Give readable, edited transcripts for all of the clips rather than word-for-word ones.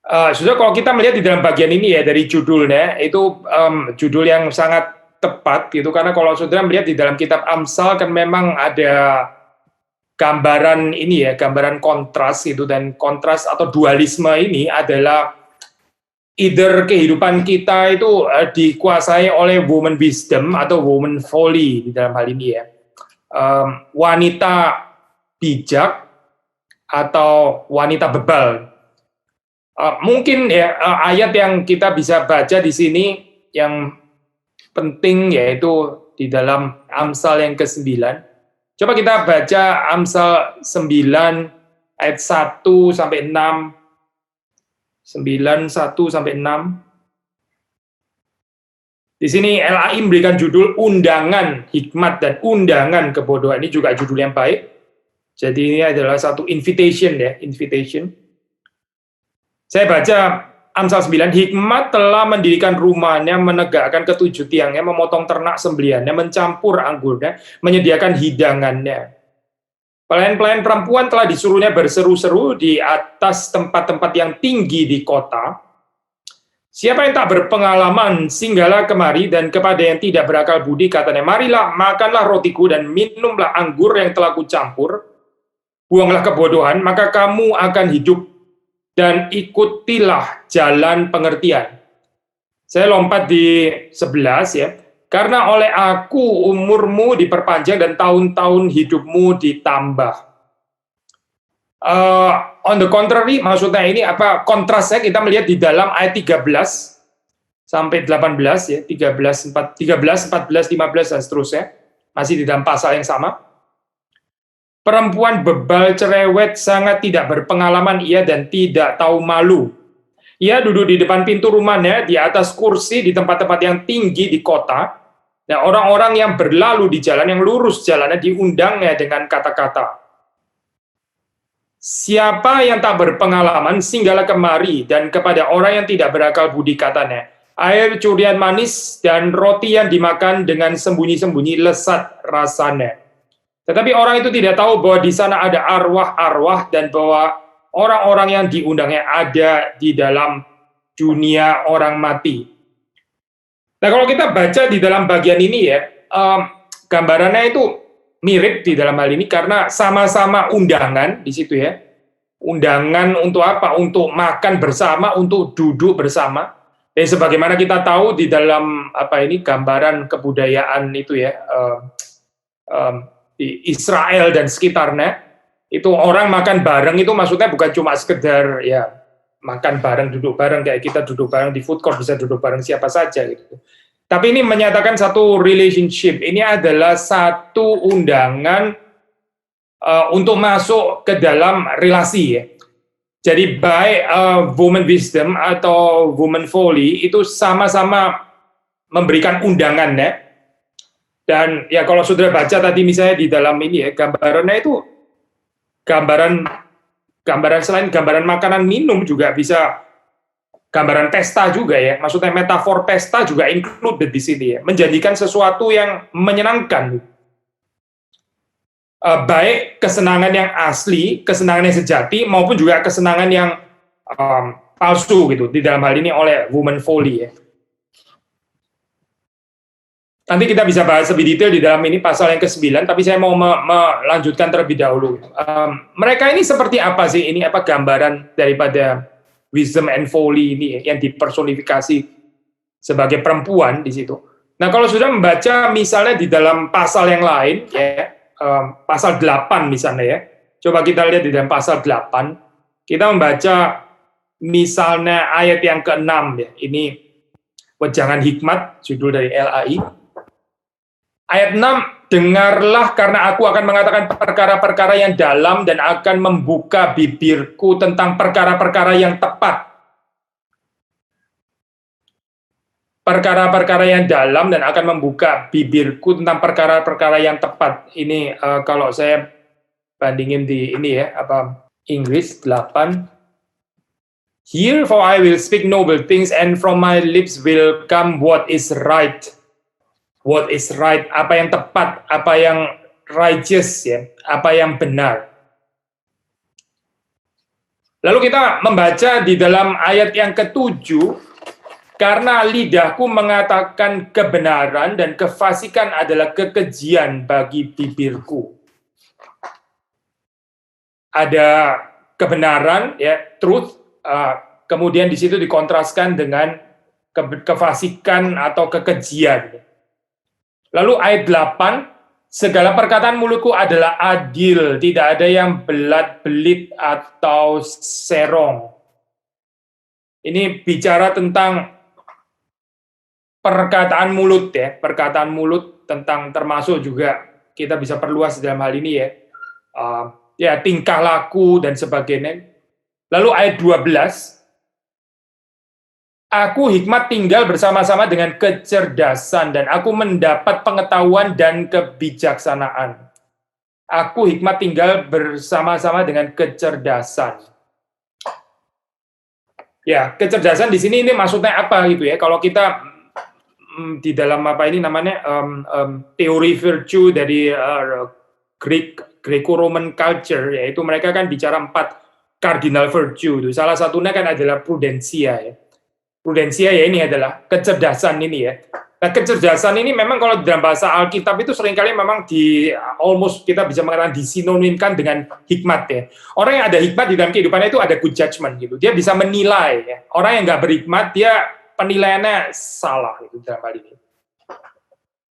Sudah kalau kita melihat di dalam bagian ini ya dari judulnya itu judul yang sangat tepat gitu karena kalau saudara melihat di dalam kitab Amsal kan memang ada gambaran ini ya gambaran kontras gitu dan kontras atau dualisme ini adalah either kehidupan kita itu dikuasai oleh woman wisdom atau woman folly di dalam hal ini ya wanita bijak atau wanita bebal. Mungkin ya ayat yang kita bisa baca di sini yang penting yaitu di dalam Amsal yang ke-9. Coba kita baca Amsal 9 ayat 1 sampai 6. 9 1 sampai 6. Di sini LAI memberikan judul undangan hikmat dan undangan kebodohan. Ini juga judul yang baik. Jadi ini adalah satu invitation ya, invitation. Saya baca Amsal 9, hikmat telah mendirikan rumahnya, menegakkan ketujuh tiangnya, memotong ternak sembelihannya, mencampur anggurnya, menyediakan hidangannya. Pelayan-pelayan perempuan telah disuruhnya berseru-seru di atas tempat-tempat yang tinggi di kota. Siapa yang tak berpengalaman, singgahlah kemari, dan kepada yang tidak berakal budi, katanya, marilah, makanlah rotiku, dan minumlah anggur yang telah kucampur. Buanglah kebodohan, maka kamu akan hidup, dan ikutilah jalan pengertian. Saya lompat di 11 ya. Karena oleh aku umurmu diperpanjang dan tahun-tahun hidupmu ditambah. On the contrary, maksudnya ini apa? Kontrasnya kita melihat di dalam ayat 13 sampai 18 ya, 13, 14, 15 dan seterusnya. Masih di dalam pasal yang sama. Perempuan bebal cerewet sangat tidak berpengalaman ia dan tidak tahu malu. Ia duduk di depan pintu rumahnya, di atas kursi, di tempat-tempat yang tinggi di kota. Dan orang-orang yang berlalu di jalan yang lurus jalannya diundangnya dengan kata-kata. Siapa yang tak berpengalaman, singgahlah kemari, dan kepada orang yang tidak berakal budi katanya, air curian manis dan roti yang dimakan dengan sembunyi-sembunyi lesat rasanya. Tetapi orang itu tidak tahu bahwa di sana ada arwah-arwah dan bahwa orang-orang yang diundangnya ada di dalam dunia orang mati. Nah, kalau kita baca di dalam bagian ini ya, gambarannya itu mirip di dalam hal ini karena sama-sama undangan di situ ya. Undangan untuk apa? Untuk makan bersama, untuk duduk bersama. Dan sebagaimana kita tahu di dalam apa ini gambaran kebudayaan itu ya, di Israel dan sekitarnya, itu orang makan bareng itu maksudnya bukan cuma sekedar ya makan bareng, duduk bareng kayak kita duduk bareng di food court bisa duduk bareng siapa saja gitu. Tapi ini menyatakan satu relationship. Ini adalah satu undangan untuk masuk ke dalam relasi ya. Jadi baik woman wisdom atau woman folly itu sama-sama memberikan undangan ya. Dan ya kalau sudah baca tadi misalnya di dalam ini ya gambarannya itu gambaran selain gambaran makanan minum juga bisa gambaran pesta juga ya. Maksudnya metafor pesta juga included di sini ya. Menjadikan sesuatu yang menyenangkan. Baik kesenangan yang asli, kesenangan yang sejati maupun juga kesenangan yang palsu gitu di dalam hal ini oleh woman folly ya. Nanti kita bisa bahas lebih detail di dalam ini pasal yang ke-9, tapi saya mau melanjutkan terlebih dahulu. Mereka ini seperti apa sih? Ini apa gambaran daripada wisdom and folly ini yang dipersonifikasi sebagai perempuan di situ. Nah, kalau sudah membaca misalnya di dalam pasal yang lain, ya, pasal 8 misalnya ya, coba kita lihat di dalam pasal 8, kita membaca misalnya ayat yang ke-6 ya, ini Wejangan Hikmat, judul dari LAI. Ayat 6, dengarlah karena aku akan mengatakan perkara-perkara yang dalam dan akan membuka bibirku tentang perkara-perkara yang tepat. Perkara-perkara yang dalam dan akan membuka bibirku tentang perkara-perkara yang tepat. Ini kalau saya bandingin di ini ya, apa Inggris 8. Here for I will speak noble things and from my lips will come what is right. What is right, apa yang tepat, apa yang righteous ya, apa yang benar. Lalu kita membaca di dalam ayat yang ke-7, karena lidahku mengatakan kebenaran dan kefasikan adalah kekejian bagi bibirku. Ada kebenaran, ya, truth, kemudian di situ dikontraskan dengan kefasikan atau kekejian. Lalu ayat 8, segala perkataan mulutku adalah adil, tidak ada yang belat-belit atau serong. Ini bicara tentang perkataan mulut, ya, perkataan mulut tentang termasuk juga kita bisa perluas dalam hal ini, ya, ya, tingkah laku dan sebagainya. Lalu ayat 12, aku hikmat tinggal bersama-sama dengan kecerdasan dan aku mendapat pengetahuan dan kebijaksanaan. Aku hikmat tinggal bersama-sama dengan kecerdasan. Ya, kecerdasan di sini ini maksudnya apa gitu ya? Kalau kita di dalam apa ini namanya teori virtue dari Greco-Roman culture, yaitu mereka kan bicara 4 cardinal virtue. Itu salah satunya kan adalah prudensia, ya. Prudensia, ya, ini adalah kecerdasan ini, ya. Nah, kecerdasan ini memang kalau dalam bahasa Alkitab itu seringkali memang kita bisa mengatakan disinonimkan dengan hikmat, ya. Orang yang ada hikmat di dalam kehidupannya itu ada good judgment gitu. Dia bisa menilai, ya. Orang yang nggak berhikmat dia penilaiannya salah gitu dalam hal ini.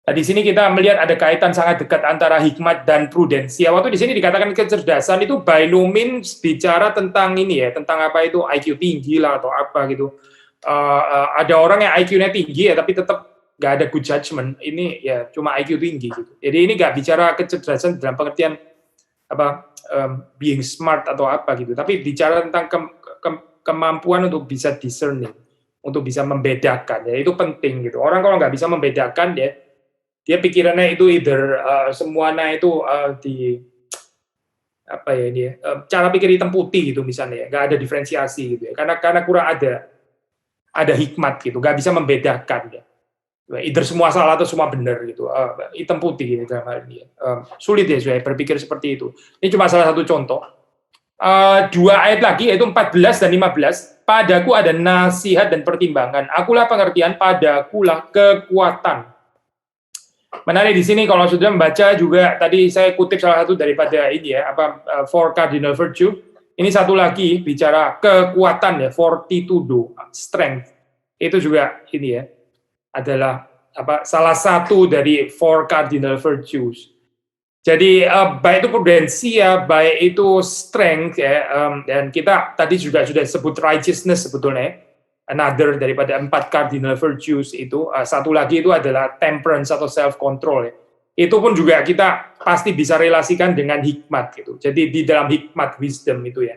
Nah, di sini kita melihat ada kaitan sangat dekat antara hikmat dan prudensia. Waktu di sini dikatakan kecerdasan itu by no means bicara tentang ini, ya, tentang apa itu IQ tinggi lah atau apa gitu. Ada orang yang IQ-nya tinggi, ya, tapi tetap nggak ada good judgment. Ini ya cuma IQ tinggi gitu. Jadi ini nggak bicara kecerdasan dalam pengertian apa being smart atau apa gitu, tapi bicara tentang kemampuan untuk bisa discerning, untuk bisa membedakan, ya, itu penting gitu. Orang kalau nggak bisa membedakan, ya, dia pikirannya itu either semuanya itu di apa ya ini, cara pikir hitam putih gitu misalnya, ya, nggak ada diferensiasi gitu ya, karena kurang ada hikmat gitu, nggak bisa membedakan, ya. Either semua salah atau semua benar gitu, hitam putih gitu dalam hal ini. Sulit ya saya berpikir seperti itu. Ini cuma salah satu contoh. 2 ayat lagi yaitu 14 dan 15, padaku ada nasihat dan pertimbangan, akulah pengertian, padakulah kekuatan. Menarik di sini kalau sudah membaca juga, tadi saya kutip salah satu daripada ini, ya, 4 cardinal virtue. Ini satu lagi bicara kekuatan, ya, fortitudo, strength. Itu juga ini, ya, adalah salah satu dari 4 cardinal virtues. Jadi baik itu prudensia, baik itu strength, ya, dan kita tadi juga sudah sebut righteousness sebetulnya, another daripada 4 cardinal virtues itu. Satu lagi itu adalah temperance atau self control, ya. Itu pun juga kita pasti bisa relasikan dengan hikmat gitu. Jadi di dalam hikmat, wisdom itu, ya,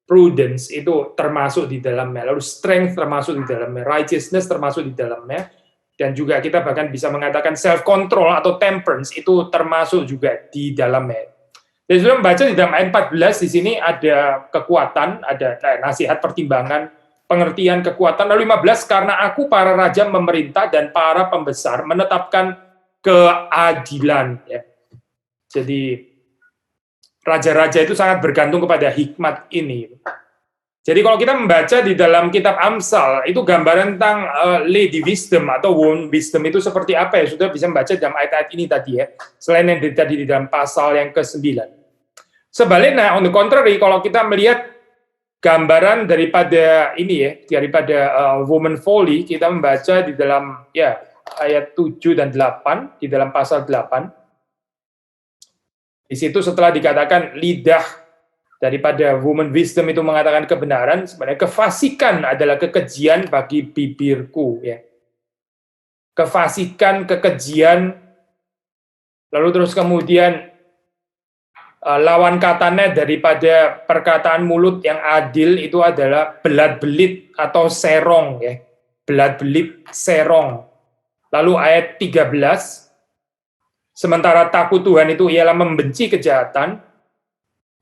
prudence itu termasuk di dalamnya, lalu strength termasuk di dalamnya, righteousness termasuk di dalamnya. Dan juga kita bahkan bisa mengatakan self-control atau temperance itu termasuk juga di dalamnya. Jadi sudah membaca di dalam ayat 14, di sini ada kekuatan, ada nasihat, pertimbangan, pengertian, kekuatan. Lalu 15, karena aku para raja memerintah dan para pembesar menetapkan keadilan. Ya. Jadi raja-raja itu sangat bergantung kepada hikmat ini. Jadi kalau kita membaca di dalam kitab Amsal, itu gambaran tentang lady wisdom atau woman wisdom itu seperti apa, ya, sudah bisa membaca dalam ayat-ayat ini tadi, ya, selain yang tadi di dalam pasal yang ke-9. Sebaliknya, on the contrary, kalau kita melihat gambaran daripada ini, ya, daripada woman folly, kita membaca di dalam, ya, ayat 7 dan 8, di dalam pasal 8. Di situ setelah dikatakan lidah daripada woman wisdom itu mengatakan kebenaran, sebenarnya kefasikan adalah kekejian bagi bibirku, ya. Kefasikan, kekejian, lalu terus kemudian lawan katanya daripada perkataan mulut yang adil itu adalah belat-belit atau serong, ya. Belat-belit, serong. Lalu ayat 13, sementara takut Tuhan itu ialah membenci kejahatan,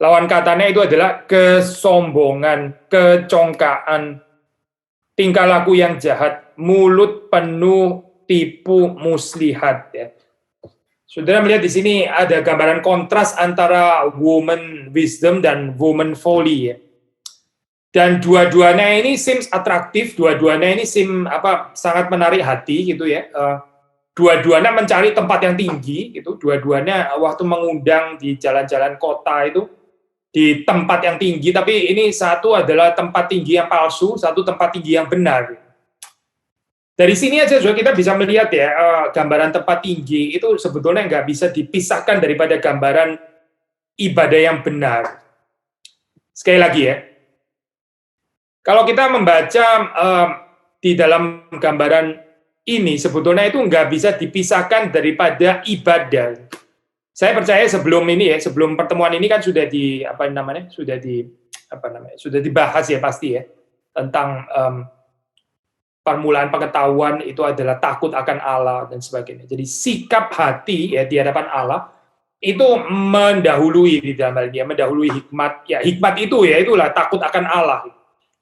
lawan katanya itu adalah kesombongan, kecongkaan, tingkah laku yang jahat, mulut penuh tipu muslihat, ya. Saudara melihat di sini ada gambaran kontras antara woman wisdom dan woman folly, ya. Dan dua-duanya ini seems atraktif, dua-duanya ini sangat menarik hati gitu ya. Dua-duanya mencari tempat yang tinggi gitu, dua-duanya waktu mengundang di jalan-jalan kota itu di tempat yang tinggi, tapi ini satu adalah tempat tinggi yang palsu, satu tempat tinggi yang benar. Dari sini aja juga kita bisa melihat ya, gambaran tempat tinggi itu sebetulnya nggak bisa dipisahkan daripada gambaran ibadah yang benar. Sekali lagi ya, kalau kita membaca di dalam gambaran ini, sebetulnya itu nggak bisa dipisahkan daripada ibadah. Saya percaya sebelum pertemuan ini kan sudah sudah dibahas ya pasti ya tentang permulaan pengetahuan itu adalah takut akan Allah dan sebagainya. Jadi sikap hati ya di hadapan Allah itu mendahului di dalam hal ini, mendahului hikmat. Ya hikmat itu ya itulah takut akan Allah.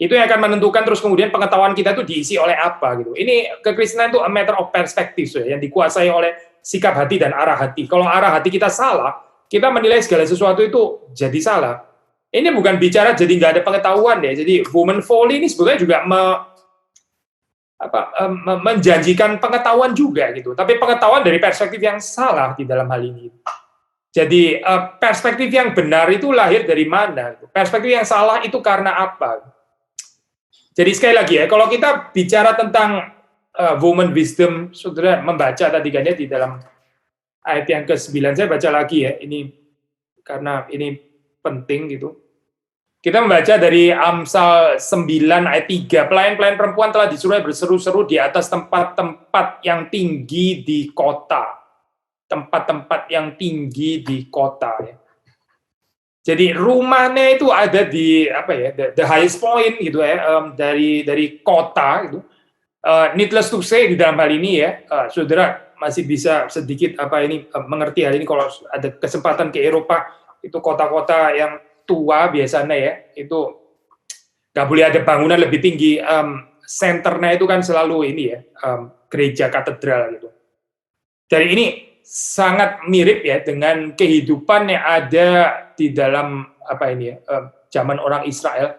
Itu yang akan menentukan terus kemudian pengetahuan kita itu diisi oleh apa gitu. Ini kekristenan itu a matter of perspective ya, yang dikuasai oleh sikap hati dan arah hati. Kalau arah hati kita salah, kita menilai segala sesuatu itu jadi salah. Ini bukan bicara jadi nggak ada pengetahuan ya. Jadi woman folly ini sebetulnya juga menjanjikan pengetahuan juga gitu. Tapi pengetahuan dari perspektif yang salah di dalam hal ini. Jadi perspektif yang benar itu lahir dari mana? Perspektif yang salah itu karena apa? Jadi sekali lagi ya, kalau kita bicara tentang woman wisdom, saudara membaca tadi kan ya di dalam ayat yang ke-9, saya baca lagi ya, ini karena ini penting gitu. Kita membaca dari Amsal 9 ayat 3, pelayan-pelayan perempuan telah disuruh berseru-seru di atas tempat-tempat yang tinggi di kota. Tempat-tempat yang tinggi di kota ya. Jadi rumahnya itu ada di the highest point gitu ya, dari kota gitu. Needless to say di dalam hal ini ya, saudara masih bisa sedikit mengerti hal ini kalau ada kesempatan ke Eropa, itu kota-kota yang tua biasanya ya, itu nggak boleh ada bangunan lebih tinggi, senternya itu kan selalu ini ya, gereja katedral gitu. Dari ini sangat mirip ya dengan kehidupan yang ada di dalam zaman orang Israel.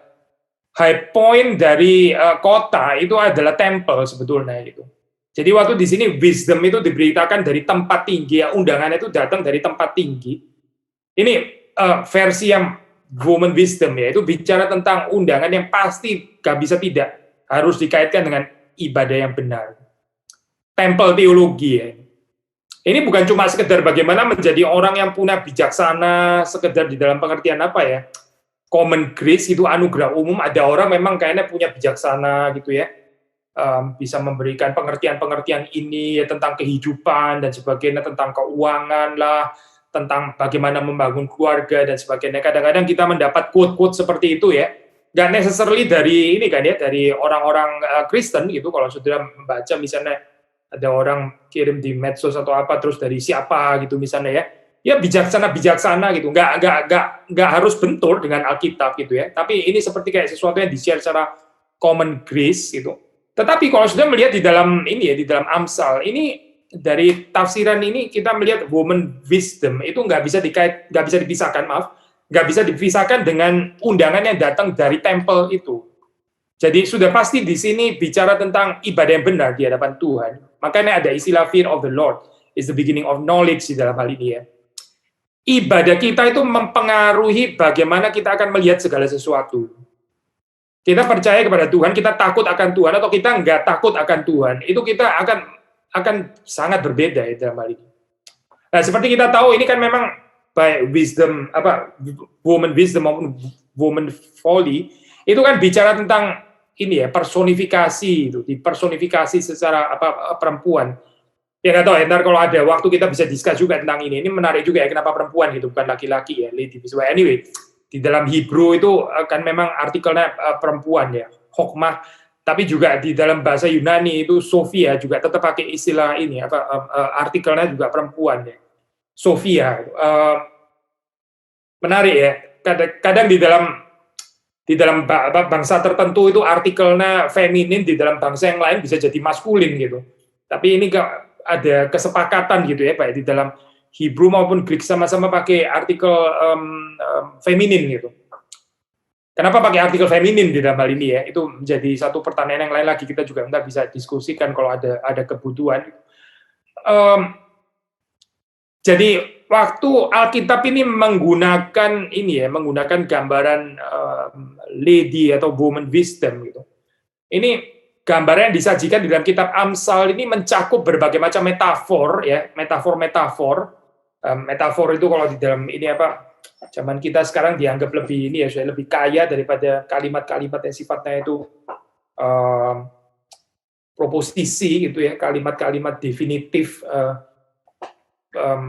High point dari kota itu adalah temple sebetulnya gitu. Jadi waktu di sini wisdom itu diberitakan dari tempat tinggi, ya undangannya itu datang dari tempat tinggi. Ini versi yang woman wisdom ya, itu bicara tentang undangan yang pasti gak bisa tidak harus dikaitkan dengan ibadah yang benar. Temple teologi ya. Ini bukan cuma sekedar bagaimana menjadi orang yang punya bijaksana, sekedar di dalam pengertian common grace itu anugerah umum, ada orang memang kayaknya punya bijaksana gitu ya, bisa memberikan pengertian-pengertian ini ya, tentang kehidupan dan sebagainya, tentang keuangan lah, tentang bagaimana membangun keluarga dan sebagainya. Kadang-kadang kita mendapat quote-quote seperti itu ya, nggak necessarily dari ini kan ya, dari orang-orang Kristen gitu. Kalau sudah membaca misalnya ada orang kirim di medsos atau apa terus dari siapa gitu misalnya ya bijaksana gitu, nggak harus bentur dengan Alkitab gitu ya, tapi ini seperti kayak sesuatu yang di-share secara common grace gitu. Tetapi kalau sudah melihat di dalam ini ya, di dalam Amsal ini, dari tafsiran ini kita melihat woman wisdom itu nggak bisa dipisahkan dengan undangan yang datang dari temple itu. Jadi sudah pasti di sini bicara tentang ibadah yang benar di hadapan Tuhan. Makanya ada istilah fear of the Lord is the beginning of knowledge di dalam hal ini ya. Ibadah kita itu mempengaruhi bagaimana kita akan melihat segala sesuatu. Kita percaya kepada Tuhan, kita takut akan Tuhan, atau kita nggak takut akan Tuhan, itu kita akan sangat berbeda ya dalam hal ini. Nah, seperti kita tahu ini kan memang by wisdom woman wisdom maupun woman folly itu kan bicara tentang ini ya, personifikasi itu, dipersonifikasi secara perempuan. Ya nggak tahu ya, ntar kalau ada waktu kita bisa discuss juga tentang ini. Ini menarik juga ya, kenapa perempuan gitu, bukan laki-laki ya, lady. Anyway, di dalam Hebrew itu kan memang artikelnya perempuan ya, hokmah. Tapi juga di dalam bahasa Yunani itu Sophia juga tetap pakai istilah ini, artikelnya juga perempuan ya, Sophia. Menarik ya, kadang di dalam bangsa tertentu itu artikelnya feminin, di dalam bangsa yang lain bisa jadi maskulin gitu. Tapi ini ada kesepakatan gitu ya, Pak, di dalam Hebrew maupun Greek sama-sama pakai artikel feminin gitu. Kenapa pakai artikel feminin di dalam hal ini ya? Itu menjadi satu pertanyaan yang lain lagi, kita juga nggak bisa diskusikan kalau ada kebutuhan. Jadi waktu Alkitab ini menggunakan gambaran lady atau woman wisdom gitu. Ini gambaran yang disajikan di dalam kitab Amsal ini mencakup berbagai macam metafor ya, metafor. Metafor itu kalau di dalam ini zaman kita sekarang dianggap lebih kaya daripada kalimat-kalimat yang sifatnya itu proposisi gitu ya, kalimat-kalimat definitif,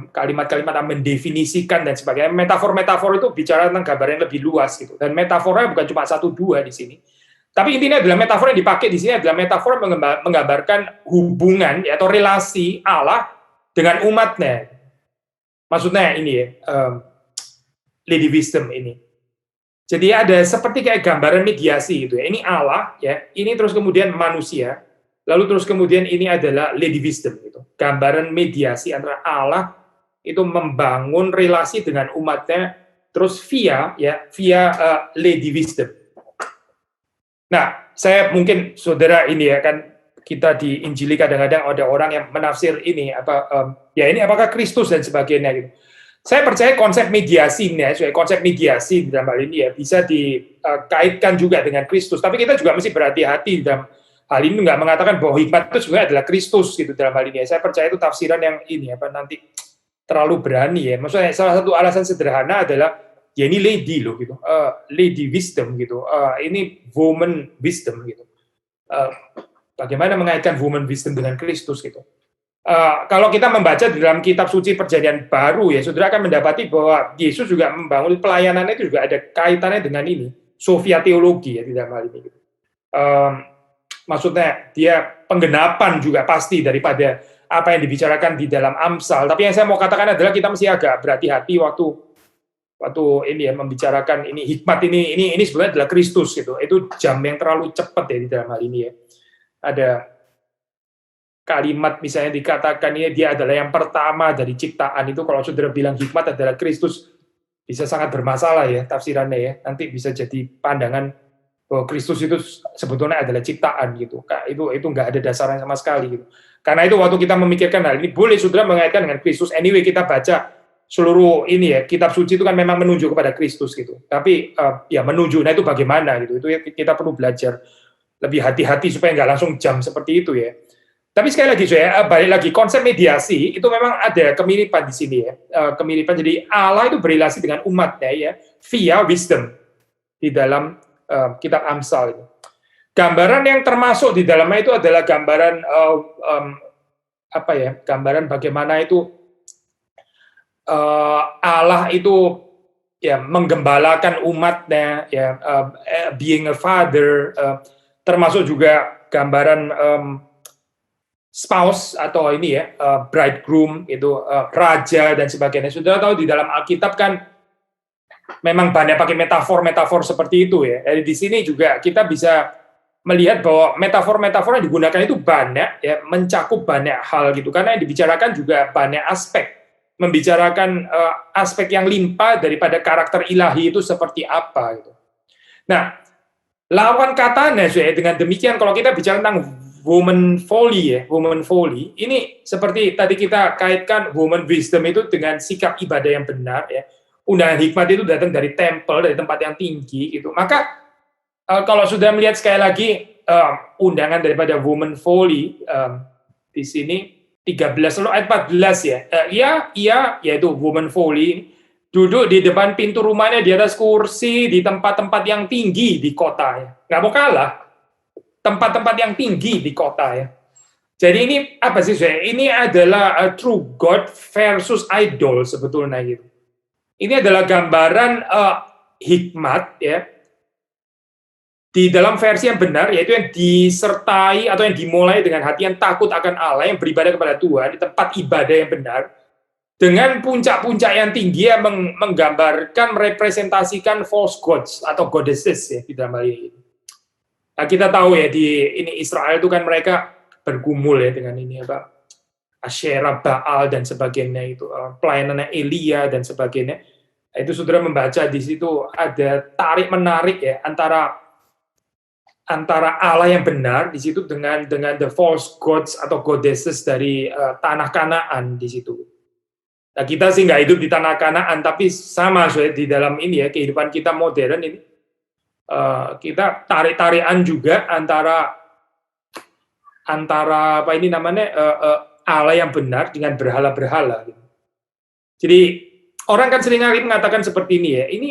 kalimat-kalimat yang mendefinisikan dan sebagainya. Metafor-metafor itu bicara tentang gambar yang lebih luas gitu. Dan metafornya bukan cuma 1-2 di sini. Tapi intinya adalah metafor yang dipakai di sini adalah metafor yang menggambarkan hubungan atau relasi Allah dengan umatnya. Maksudnya ini ya, Lady Wisdom ini. Jadi ada seperti kayak gambaran mediasi gitu ya. Ini Allah ya, ini terus kemudian manusia, lalu terus kemudian ini adalah Lady Wisdom gitu. Gambaran mediasi antara Allah itu membangun relasi dengan umatnya terus via Lady Wisdom. Nah, saya mungkin saudara ini ya kan kita di Injili kadang-kadang ada orang yang menafsir ini ini apakah Kristus dan sebagainya gitu. Saya percaya konsep mediasi di dalam hal ini ya bisa dikaitkan juga dengan Kristus. Tapi kita juga mesti berhati-hati dalam hal ini, nggak mengatakan bahwa hikmat itu sebenarnya adalah Kristus gitu dalam hal ini. Saya percaya itu tafsiran yang nanti terlalu berani ya. Maksudnya salah satu alasan sederhana adalah ya ini lady loh gitu, lady wisdom gitu, ini woman wisdom gitu. Bagaimana mengaitkan woman wisdom dengan Kristus gitu? Kalau kita membaca di dalam kitab suci Perjanjian Baru ya, saudara akan mendapati bahwa Yesus juga membangun pelayanannya itu juga ada kaitannya dengan ini, Sofia teologi ya di dalam hal ini. Maksudnya dia penggenapan juga pasti daripada apa yang dibicarakan di dalam Amsal. Tapi yang saya mau katakan adalah kita mesti agak berhati-hati waktu ini ya membicarakan ini hikmat ini sebenarnya adalah Kristus gitu. Itu jam yang terlalu cepat ya di dalam hal ini ya. Ada kalimat misalnya dikatakan dia adalah yang pertama dari ciptaan, itu kalau saudara bilang hikmat adalah Kristus bisa sangat bermasalah ya tafsirannya ya. Nanti bisa jadi pandangan bahwa Kristus itu sebetulnya adalah ciptaan gitu. Itu nggak ada dasarnya sama sekali gitu. Karena itu waktu kita memikirkan hal ini boleh saudara mengaitkan dengan Kristus. Anyway kita baca seluruh ini ya, kitab suci itu kan memang menunjuk kepada Kristus gitu. Tapi ya menuju, nah itu bagaimana gitu. Itu kita perlu belajar lebih hati-hati supaya nggak langsung jam seperti itu ya. Tapi sekali lagi saya balik lagi konsep mediasi itu memang ada kemiripan di sini ya. Kemiripan, jadi Allah itu berrelasi dengan umatnya ya via wisdom di dalam kitab Amsal ini. Gambaran yang termasuk di dalamnya itu adalah gambaran gambaran bagaimana itu Allah itu ya menggembalakan umatnya ya, being a father, termasuk juga gambaran spouse atau ini ya, bridegroom itu raja dan sebagainya. Sudah tahu di dalam Alkitab kan memang banyak pakai metafor-metafor seperti itu ya. Jadi di sini juga kita bisa melihat bahwa metafor-metafor yang digunakan itu banyak ya, mencakup banyak hal gitu. Karena yang dibicarakan juga banyak aspek, membicarakan aspek yang limpah daripada karakter ilahi itu seperti apa gitu. Nah, lawan katanya dengan demikian kalau kita bicara tentang woman folly ya, woman folly. Ini seperti tadi kita kaitkan woman wisdom itu dengan sikap ibadah yang benar ya. Undangan hikmat itu datang dari temple, dari tempat yang tinggi gitu. Maka kalau sudah melihat sekali lagi undangan daripada woman folly di sini 13 lalu ayat 14 ya. Yaitu woman folly duduk di depan pintu rumahnya di atas kursi di tempat-tempat yang tinggi di kota ya. Nggak mau kalah. Tempat-tempat yang tinggi di kota ya. Jadi ini apa sih saya? Ini adalah true God versus idol sebetulnya gitu. Ini adalah gambaran hikmat ya. Di dalam versi yang benar yaitu yang disertai atau yang dimulai dengan hati yang takut akan Allah, yang beribadah kepada Tuhan di tempat ibadah yang benar. Dengan puncak-puncak yang tinggi yang menggambarkan, merepresentasikan false gods atau goddesses ya di dalam hal ini. Nah, kita tahu ya di ini Israel itu kan mereka bergumul ya dengan ini Asyera, Baal dan sebagainya itu, pelayanannya Elia dan sebagainya. Itu saudara membaca di situ ada tarik-menarik ya antara Allah yang benar di situ dengan the false gods atau goddesses dari tanah Kanaan di situ. Nah, kita sih nggak hidup di tanah Kanaan, tapi sama di dalam ini ya kehidupan kita modern ini kita tarik-tarikan juga antara apa ini namanya Allah yang benar dengan berhala-berhala. Jadi orang kan seringkali mengatakan seperti ini ya, ini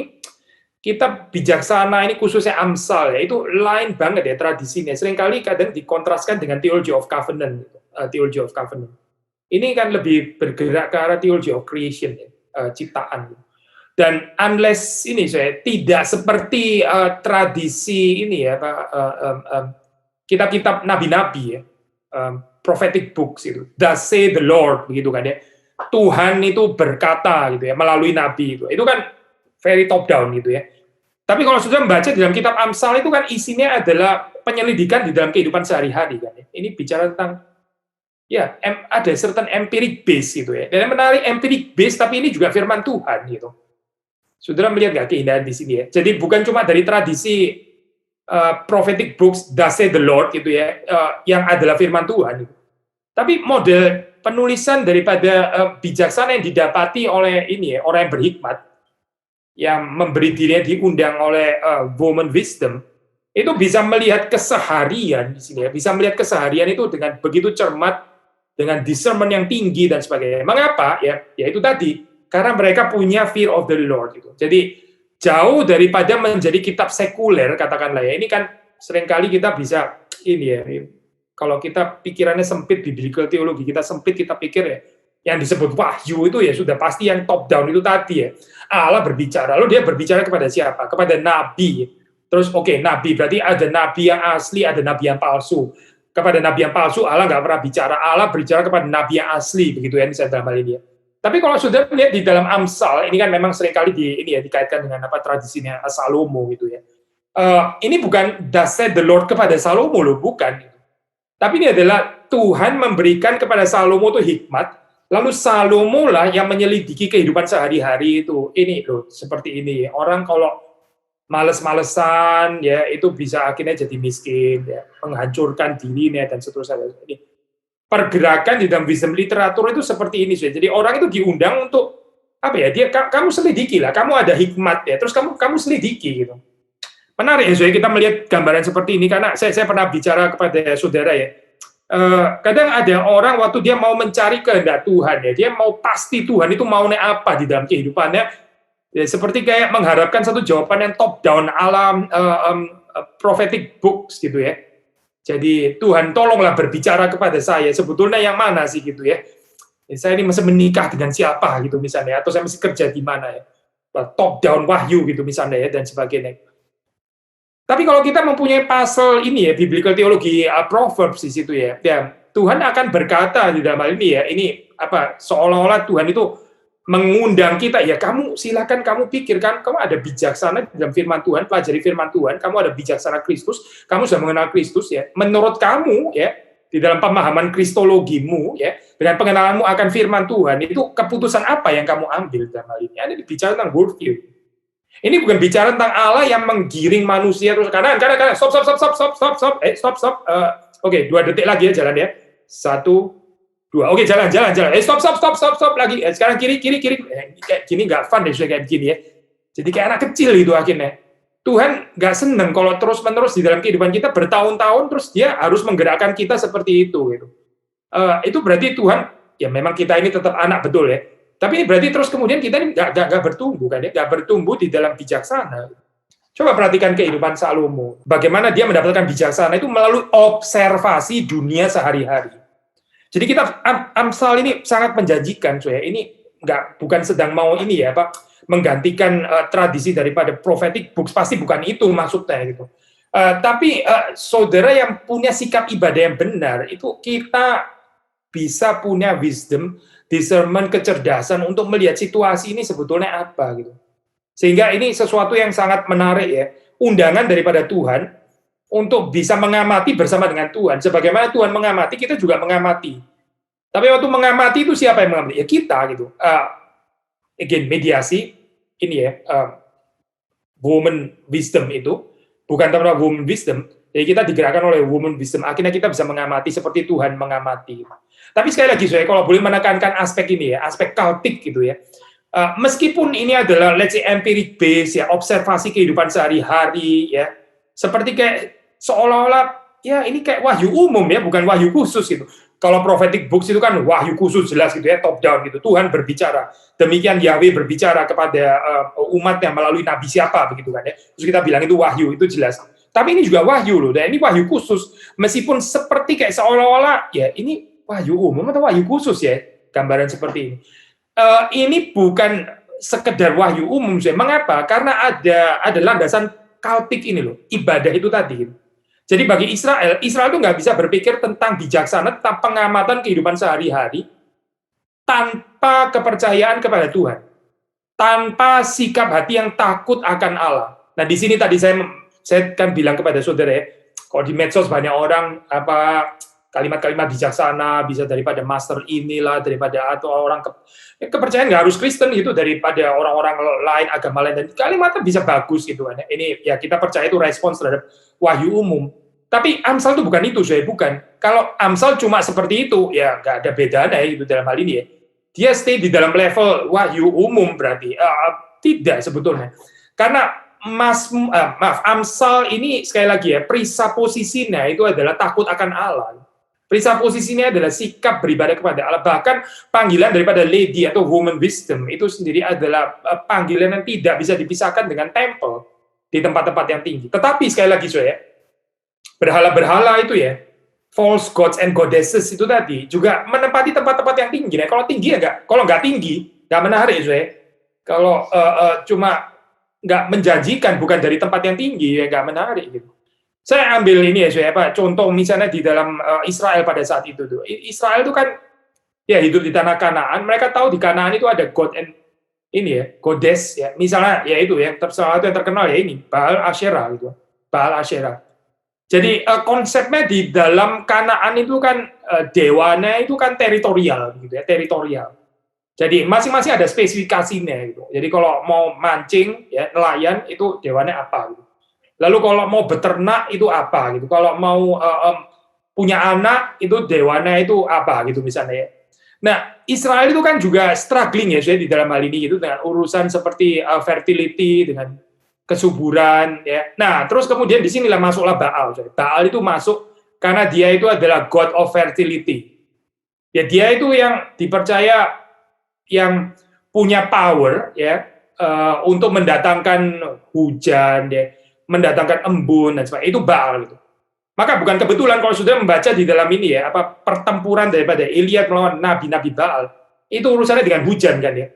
kita bijaksana ini khususnya Amsal ya, itu lain banget ya tradisinya. Seringkali kadang dikontraskan dengan theology of covenant, theology of covenant. Ini kan lebih bergerak ke arah theology of creation ya, ciptaan. Dan unless ini saya tidak seperti tradisi ini ya, kitab-kitab nabi-nabi ya, prophetic books itu, thus say the Lord begitu kan ya. Tuhan itu berkata gitu ya melalui nabi itu kan very top down gitu ya. Tapi kalau sudah membaca di dalam kitab Amsal itu kan isinya adalah penyelidikan di dalam kehidupan sehari-hari kan ya. Ini bicara tentang ya ada certain empiric base gitu ya. Dan yang menarik empiric base tapi ini juga firman Tuhan gitu. Saudara melihat nggak keindahan di sini ya. Jadi bukan cuma dari tradisi prophetic books, thus say the Lord gitu ya, yang adalah firman Tuhan gitu. Tapi model penulisan daripada bijaksana yang didapati oleh ini ya, orang yang berhikmat, yang memberi dirinya diundang oleh woman wisdom, itu bisa melihat keseharian di sini ya, bisa melihat keseharian itu dengan begitu cermat, dengan discernment yang tinggi dan sebagainya. Mengapa? Ya itu tadi, karena mereka punya fear of the Lord gitu. Jadi jauh daripada menjadi kitab sekuler katakanlah ya. Ini kan seringkali kita bisa ini ya. Kalau kita pikirannya sempit, biblical teologi kita sempit, kita pikir ya, yang disebut wahyu itu ya sudah pasti yang top down itu tadi ya. Allah berbicara, lalu dia berbicara kepada siapa? Kepada nabi. Terus nabi, berarti ada nabi yang asli, ada nabi yang palsu. Kepada nabi yang palsu, Allah nggak pernah bicara. Allah berbicara kepada nabi yang asli, begitu ya, misalnya dalam hal ini ya. Tapi kalau sudah lihat di dalam Amsal, ini kan memang seringkali dikaitkan dengan tradisinya Salomo gitu ya. Ini bukan thus said the Lord kepada Salomo loh, bukan. Tapi ini adalah Tuhan memberikan kepada Salomo itu hikmat, lalu Salomo lah yang menyelidiki kehidupan sehari-hari itu. Ini loh, seperti ini. Orang kalau males-malesan, ya itu bisa akhirnya jadi miskin, ya, menghancurkan dirinya, dan seterusnya. Ini pergerakan di dalam wisdom literatur itu seperti ini. Jadi orang itu diundang untuk, kamu selidiki lah, kamu ada hikmat, ya, terus kamu selidiki, gitu. Menarik ya, kita melihat gambaran seperti ini karena saya pernah bicara kepada saudara ya. Kadang ada orang waktu dia mau mencari kehendak Tuhan ya, dia mau pasti Tuhan itu maunya apa di dalam kehidupannya. Ya, seperti kayak mengharapkan satu jawaban yang top down alam prophetic books gitu ya. Jadi Tuhan tolonglah berbicara kepada saya, sebetulnya yang mana sih gitu ya. Saya ini mesti menikah dengan siapa gitu misalnya, atau saya mesti kerja di mana ya. Top down wahyu gitu misalnya ya, dan sebagainya. Tapi kalau kita mempunyai pasal ini ya, biblical teologi, Proverbs di situ ya, Tuhan akan berkata di dalam hal ini ya, ini seolah-olah Tuhan itu mengundang kita, ya kamu silakan kamu pikirkan, kamu ada bijaksana di dalam firman Tuhan, pelajari firman Tuhan, kamu ada bijaksana Kristus, kamu sudah mengenal Kristus ya, menurut kamu ya, di dalam pemahaman kristologimu ya, dengan pengenalanmu akan firman Tuhan, itu keputusan apa yang kamu ambil dalam hal ini? Ada bicara tentang worldview. Ini bukan bicara tentang Allah yang menggiring manusia terus kanan, stop. Oke, 2 detik lagi ya jalan ya. 1, 2. Oke, jalan. Stop lagi. Sekarang kiri. Kayak gini nggak fun deh kayak begini ya. Jadi kayak anak kecil itu akhirnya. Tuhan nggak seneng kalau terus-menerus di dalam kehidupan kita bertahun-tahun terus dia harus menggerakkan kita seperti itu gitu. Itu berarti Tuhan ya memang kita ini tetap anak betul ya. Tapi ini berarti terus kemudian kita ini nggak bertumbuh kan ya, nggak bertumbuh di dalam bijaksana. Coba perhatikan kehidupan Salomo. Bagaimana dia mendapatkan bijaksana itu melalui observasi dunia sehari-hari. Jadi kita Amsal ini sangat menjanjikan, soalnya ini bukan sedang mau ini ya menggantikan tradisi daripada prophetic books, pasti bukan itu maksudnya gitu. Tapi saudara yang punya sikap ibadah yang benar itu kita bisa punya wisdom, discernment, kecerdasan untuk melihat situasi ini sebetulnya apa gitu. Sehingga ini sesuatu yang sangat menarik ya, undangan daripada Tuhan untuk bisa mengamati bersama dengan Tuhan. Sebagaimana Tuhan mengamati, kita juga mengamati. Tapi waktu mengamati itu siapa yang mengamati? Ya kita gitu. Again, mediasi, ini ya, woman wisdom itu, bukan tanpa woman wisdom, jadi kita digerakkan oleh woman wisdom, akhirnya kita bisa mengamati seperti Tuhan mengamati. Tapi sekali lagi, saya kalau boleh menekankan aspek ini ya, aspek cultic gitu ya, meskipun ini adalah let's say empiric base ya, observasi kehidupan sehari-hari ya, seperti kayak seolah-olah ya ini kayak wahyu umum ya, bukan wahyu khusus gitu. Kalau prophetic books itu kan wahyu khusus jelas gitu ya, top down gitu. Tuhan berbicara. Demikian Yahweh berbicara kepada umatnya melalui nabi siapa begitu kan ya. Terus kita bilang itu wahyu, itu jelas. Tapi ini juga wahyu loh, dan ini wahyu khusus. Meskipun seperti kayak seolah-olah ya ini wahyu umum atau wahyu khusus ya, gambaran seperti ini. Ini bukan sekedar wahyu umum sih. Mengapa? Karena ada landasan cultic ini loh, ibadah itu tadi. Jadi bagi Israel itu nggak bisa berpikir tentang bijaksana, tentang pengamatan kehidupan sehari-hari tanpa kepercayaan kepada Tuhan, tanpa sikap hati yang takut akan Allah. Nah di sini tadi saya kan bilang kepada saudara ya, kalau di medsos banyak orang kalimat-kalimat bijaksana bisa daripada master inilah, daripada atau orang kepercayaan nggak harus Kristen gitu, daripada orang-orang lain, agama lain, dan kalimatnya bisa bagus gitu kan. Ini ya kita percaya itu respons terhadap wahyu umum. Tapi Amsal itu bukan itu, saya bukan. Kalau Amsal cuma seperti itu, ya nggak ada bedanya gitu dalam hal ini ya. Dia stay di dalam level wahyu umum berarti. Tidak sebetulnya. Karena Amsal ini sekali lagi ya, presupposisinya itu adalah takut akan Allah. Presupposisinya adalah sikap beribadah kepada Allah. Bahkan panggilan daripada lady atau woman wisdom itu sendiri adalah panggilan yang tidak bisa dipisahkan dengan temple di tempat-tempat yang tinggi. Tetapi sekali lagi saya, berhala-berhala itu ya, false gods and goddesses itu tadi juga menempati tempat-tempat yang tinggi. Nah, kalau tinggi ya enggak, kalau nggak tinggi nggak menarik saya. Kalau cuma nggak menjanjikan, bukan dari tempat yang tinggi ya nggak menarik gitu. Saya ambil ini ya saya contoh misalnya di dalam Israel pada saat itu tuh. Israel itu kan ya hidup di tanah Kanaan, mereka tahu di Kanaan itu ada god and ini ya, goddess ya. Misalnya ya itu yang terkenal ya ini Baal Asyera gitu. Baal Asyera. Jadi konsepnya di dalam Kanaan itu kan dewana itu kan teritorial gitu ya, teritorial. Jadi masing-masing ada spesifikasinya gitu. Jadi kalau mau mancing ya nelayan itu dewana apa gitu. Lalu kalau mau beternak itu apa gitu. Kalau mau punya anak itu dewana itu apa gitu misalnya ya. Nah, Israel itu kan juga struggling ya saya di dalam hal ini gitu dengan urusan seperti fertility, dengan kesuburan ya. Nah, terus kemudian di sinilah masuklah Baal. Baal itu masuk karena dia itu adalah god of fertility. Ya dia itu yang dipercaya yang punya power ya untuk mendatangkan hujan ya, mendatangkan embun dan sebagainya. Itu Baal gitu. Maka bukan kebetulan kalau sudah membaca di dalam ini ya, pertempuran daripada Eliat melawan nabi-nabi Baal, itu urusannya dengan hujan kan ya.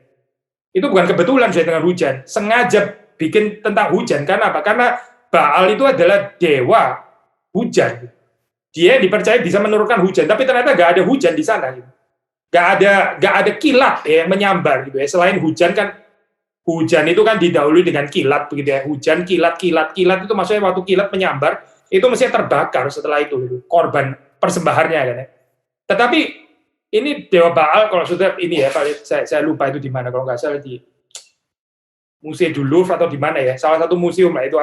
Itu bukan kebetulan saya dengan hujan, sengaja bikin tentang hujan. Karena apa? Karena Baal itu adalah dewa hujan. Dia dipercaya bisa menurunkan hujan, tapi ternyata nggak ada hujan di sana. Gitu. Nggak ada kilat ya menyambar gitu ya. Selain hujan kan, hujan itu kan didahului dengan kilat begitu ya. Hujan, kilat itu maksudnya waktu kilat menyambar itu mestinya terbakar setelah itu gitu. Korban persembahannya kan ya. Tetapi ini dewa Baal kalau sudah ini ya, saya lupa itu di mana, kalau nggak salah di Museum du Louvre atau di mana ya, salah satu museum lah itu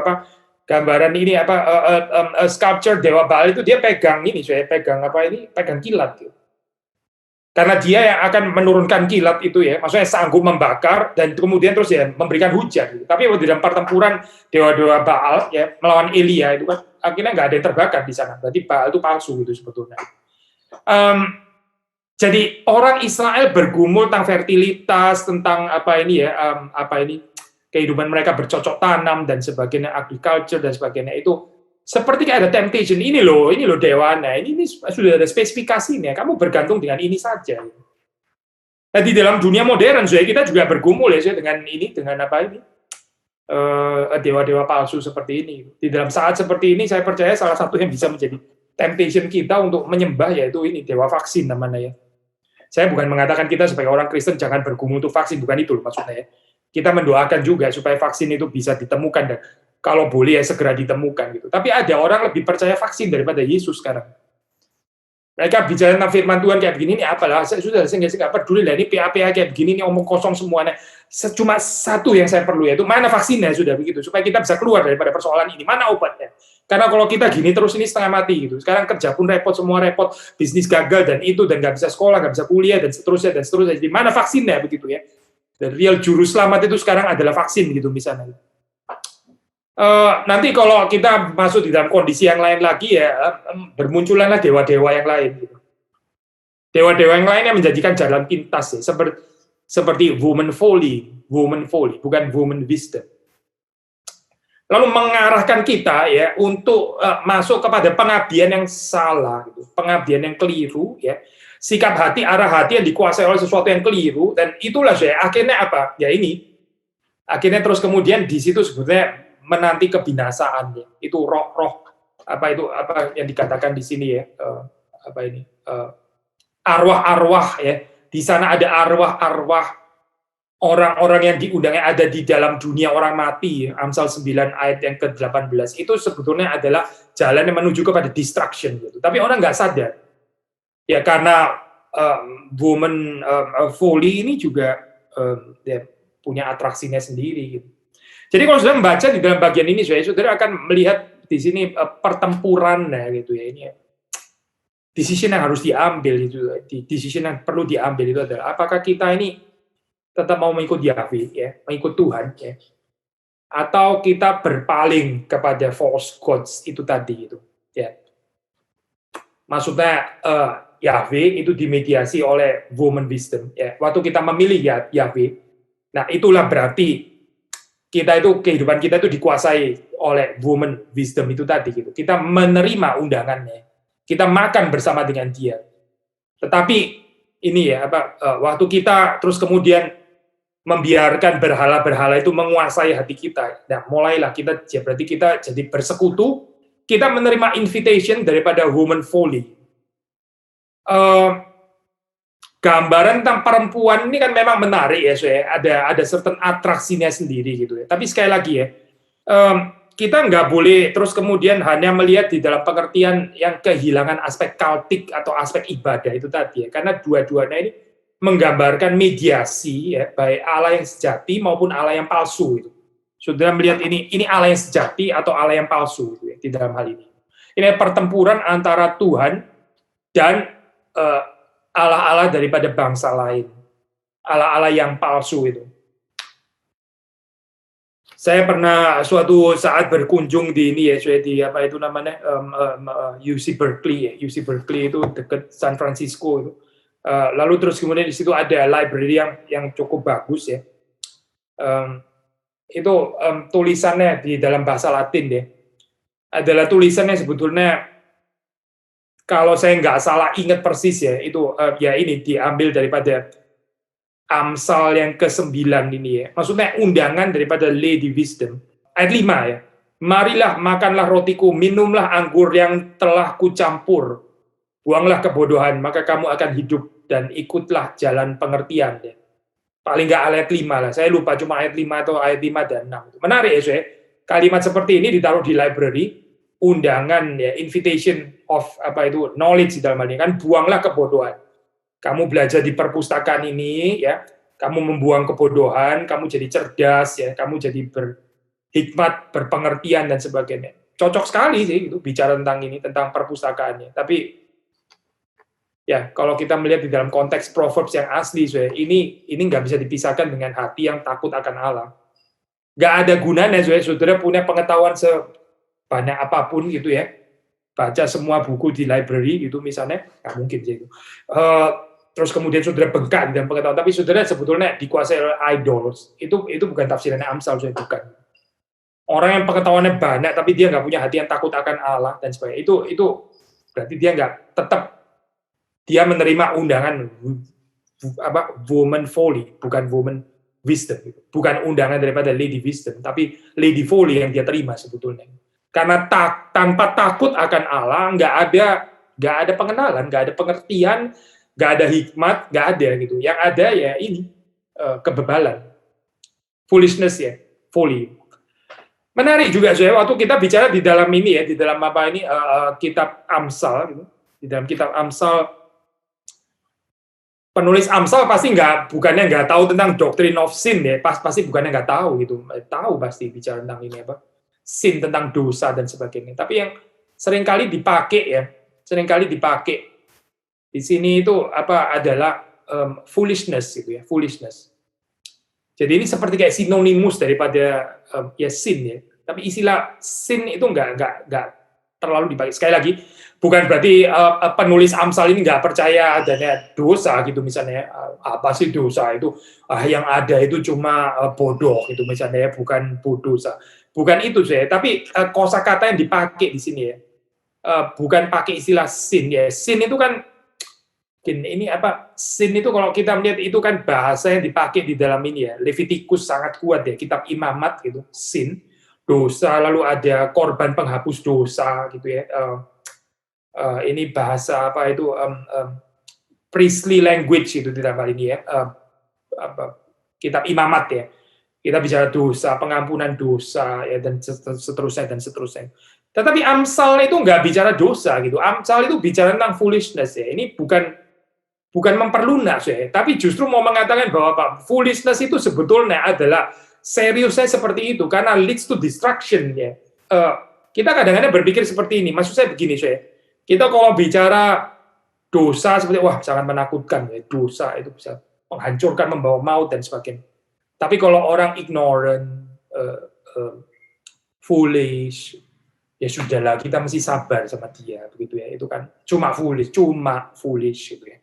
gambaran ini sculpture dewa Baal itu dia pegang ini, saya pegang kilat gitu. Karena dia yang akan menurunkan kilat itu ya, maksudnya sanggup membakar dan kemudian terus ya memberikan hujan gitu. Tapi di dalam pertempuran dewa-dewa Baal ya melawan Elia itu kan akhirnya nggak ada yang terbakar di sana. Berarti Baal itu palsu gitu sebetulnya. Jadi orang Israel bergumul tentang fertilitas, tentang kehidupan mereka bercocok tanam dan sebagainya, agriculture dan sebagainya itu seperti kayak ada temptation. Ini loh dewana, ini sudah ada spesifikasinya. Kamu bergantung dengan ini saja. Nah, di dalam dunia modern, kita juga bergumul ya dengan dewa-dewa palsu seperti ini. Di dalam saat seperti ini, saya percaya salah satu yang bisa menjadi temptation kita untuk menyembah yaitu ini dewa vaksin namanya ya. Saya bukan mengatakan kita sebagai orang Kristen jangan bergumul untuk vaksin, bukan itu loh maksudnya ya. Kita mendoakan juga supaya vaksin itu bisa ditemukan dan kalau boleh ya segera ditemukan gitu. Tapi ada orang lebih percaya vaksin daripada Yesus sekarang. Mereka bicara tentang firman Tuhan kayak begini, ini apalah, saya nggak peduli lah, ini PA kayak begini, ini omong kosong semuanya. cuma satu yang saya perlu, yaitu mana vaksinnya, sudah begitu, supaya kita bisa keluar daripada persoalan ini, mana obatnya. Karena kalau kita gini terus ini setengah mati gitu. Sekarang kerja pun repot, semua repot, bisnis gagal dan itu, dan nggak bisa sekolah, nggak bisa kuliah, dan seterusnya. Jadi mana vaksinnya begitu ya. Dan real juru selamat itu sekarang adalah vaksin gitu misalnya. Nanti kalau kita masuk di dalam kondisi yang lain lagi ya, bermunculanlah dewa-dewa yang lain gitu. Dewa-dewa yang lain yang menjanjikan jalan pintas ya, seperti woman folly, bukan woman wisdom. Lalu mengarahkan kita ya untuk masuk kepada pengabdian yang salah, gitu. Pengabdian yang keliru ya. Sikap hati, arah hati yang dikuasai oleh sesuatu yang keliru, dan itulah saya akhirnya apa? Ya ini. Akhirnya terus kemudian di situ sebetulnya menanti kebinasaan ya. Itu roh-roh apa yang dikatakan di sini ya. Arwah-arwah ya. Di sana ada arwah-arwah orang-orang yang diundangnya ada di dalam dunia orang mati, Amsal 9 ayat yang ke-18, itu sebetulnya adalah jalan yang menuju kepada destruction. Gitu. Tapi orang nggak sadar. Ya karena woman folly ini juga ya, punya atraksinya sendiri. Gitu. Jadi kalau sudah membaca di dalam bagian ini, saudara akan melihat di sini pertempuran ya, gitu ya. Ini ya. Decision yang harus diambil, itu, decision yang perlu diambil itu adalah apakah kita ini tetap mau mengikut Yahweh, ya, mengikut Tuhan, ya, atau kita berpaling kepada false gods itu tadi, itu, ya. Maksudnya Yahweh itu dimediasi oleh woman wisdom, ya. Waktu kita memilih Yahweh, nah itulah berarti kehidupan kita itu dikuasai oleh woman wisdom itu tadi, gitu. Kita menerima undangannya, kita makan bersama dengan dia. Tetapi ini ya waktu kita terus kemudian membiarkan berhala-berhala itu menguasai hati kita. Nah, mulailah berarti kita jadi bersekutu, kita menerima invitation daripada woman folly. Gambaran tentang perempuan ini kan memang menarik ya, ada certain atraksinya sendiri gitu ya. Tapi sekali lagi ya, kita nggak boleh terus kemudian hanya melihat di dalam pengertian yang kehilangan aspek kultik atau aspek ibadah itu tadi ya. Karena dua-duanya ini menggambarkan mediasi ya, baik Allah yang sejati maupun Allah yang palsu itu. Saudara melihat ini Allah yang sejati atau Allah yang palsu gitu ya, di dalam hal ini. Ini pertempuran antara Tuhan dan Allah-Allah daripada bangsa lain. Allah-Allah yang palsu itu. Saya pernah suatu saat berkunjung di ini ya, di apa itu namanya UC Berkeley ya. UC Berkeley itu dekat San Francisco itu. Lalu terus kemudian di situ ada library yang cukup bagus ya. Itu tulisannya di dalam bahasa Latin deh. Adalah tulisannya sebetulnya kalau saya nggak salah ingat persis ya, itu ya ini diambil daripada Amsal yang ke-9 ini ya. Maksudnya undangan daripada Lady Wisdom. Ayat 5 ya. Marilah makanlah rotiku, minumlah anggur yang telah kucampur. Buanglah kebodohan, maka kamu akan hidup dan ikutlah jalan pengertian. Ya. Paling nggak ayat 5 lah. Saya lupa cuma ayat 5 atau ayat 5 dan 6. Menarik ya, saya. Kalimat seperti ini ditaruh di library, undangan ya, invitation of knowledge di dalam hal ini kan, buanglah kebodohan. Kamu belajar di perpustakaan ini ya, kamu membuang kebodohan, kamu jadi cerdas ya, kamu jadi berhikmat, berpengertian dan sebagainya. Cocok sekali sih itu bicara tentang ini, tentang perpustakaannya. Tapi ya, kalau kita melihat di dalam konteks Proverbs yang asli, ini nggak bisa dipisahkan dengan hati yang takut akan Allah. Nggak ada gunanya, saudara punya pengetahuan sebanyak apapun gitu ya, baca semua buku di library gitu misalnya, nggak mungkin sih itu. Terus kemudian saudara bengkak di dalam pengetahuan, tapi saudara sebetulnya dikuasai oleh idols. Itu bukan tafsirannya Amsal, bukan. Orang yang pengetahuannya banyak, tapi dia nggak punya hati yang takut akan Allah dan sebagainya. Itu berarti dia nggak tetap. Dia menerima undangan woman folly, bukan woman wisdom. Bukan undangan daripada Lady Wisdom, tapi Lady Folly yang dia terima sebetulnya. Karena tanpa takut akan Allah, nggak ada pengenalan, nggak ada pengertian, nggak ada hikmat, nggak ada gitu. Yang ada ya ini kebebalan, foolishness ya, folly. Menarik juga waktu kita bicara di dalam ini ya, di dalam kitab Amsal, gitu. Di dalam kitab Amsal penulis Amsal pasti bukannya nggak tahu tentang doctrine of sin ya, pasti bukannya nggak tahu gitu, tahu pasti bicara tentang ini apa, sin, tentang dosa dan sebagainya. Tapi yang seringkali dipakai di sini itu apa adalah foolishness gitu ya, foolishness. Jadi ini seperti kayak sinonimus daripada ya sin ya. Tapi istilah sin itu nggak terlalu dipakai. Sekali lagi, bukan berarti penulis Amsal ini nggak percaya adanya dosa gitu misalnya. Apa sih dosa itu? Yang ada itu cuma bodoh gitu misalnya ya, bukan dosa. Bukan itu saya. Tapi kosakata yang dipakai di sini ya, bukan pakai istilah sin ya. Sin itu kan ini apa? Sin itu kalau kita melihat itu kan bahasa yang dipakai di dalam ini ya. Levitikus sangat kuat ya, kitab Imamat gitu. Sin, dosa, lalu ada korban penghapus dosa gitu ya. Ini bahasa apa itu priestly language itu di dalam hal ini ya. Kitab Imamat ya. Kita bicara dosa, pengampunan dosa ya, dan seterusnya dan seterusnya. Tetapi Amsal itu nggak bicara dosa gitu. Amsal itu bicara tentang foolishness ya. Ini bukan memperlunas ya, tapi justru mau mengatakan bahwa foolishness itu sebetulnya adalah seriusnya seperti itu karena leads to destruction ya. Kita kadang-kadang berpikir seperti ini. Maksud saya begini saya. Kita kalau bicara dosa seperti wah sangat menakutkan ya, dosa itu bisa menghancurkan, membawa maut dan sebagainya. Tapi kalau orang ignorant, foolish, ya sudahlah, kita mesti sabar sama dia begitu ya. Itu kan cuma foolish gitu ya.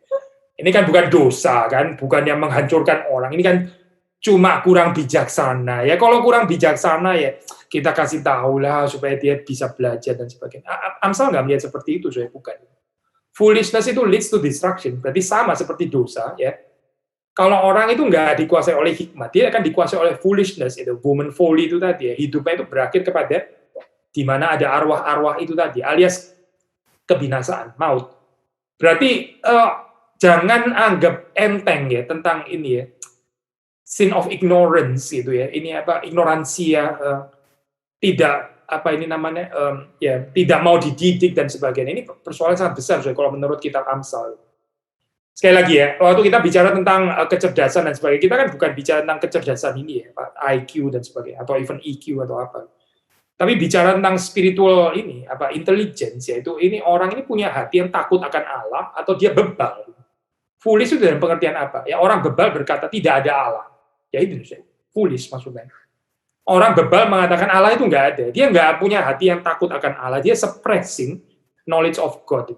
Ini kan bukan dosa kan, bukan yang menghancurkan orang. Ini kan cuma kurang bijaksana. Ya kalau kurang bijaksana ya kita kasih tahu lah supaya dia bisa belajar dan sebagainya. Amsal nggak melihat seperti itu, saya bukan. Foolishness itu leads to destruction. Berarti sama seperti dosa ya. Kalau orang itu nggak dikuasai oleh hikmat, dia akan dikuasai oleh foolishness itu, woman folly itu tadi ya. Hidupnya itu berakhir kepada di mana ada arwah-arwah itu tadi, alias kebinasaan, maut. Berarti jangan anggap enteng ya tentang ini ya, sin of ignorance gitu ya. Ini apa, ignoransia, tidak apa ini namanya, ya tidak mau dididik dan sebagainya. Ini persoalan sangat besar kalau menurut kitab Amsal. Sekali lagi ya, waktu kita bicara tentang kecerdasan dan sebagainya, kita kan bukan bicara tentang kecerdasan ini ya, IQ dan sebagainya, atau even EQ atau apa. Tapi bicara tentang spiritual ini, apa intelligence ya, itu ini orang ini punya hati yang takut akan Allah atau dia bebal. Foolish itu dalam pengertian apa? Ya orang bebal berkata tidak ada Allah. Ya itu saya. Foolish maksudnya. Orang bebal mengatakan Allah itu nggak ada. Dia nggak punya hati yang takut akan Allah. Dia suppressing knowledge of God.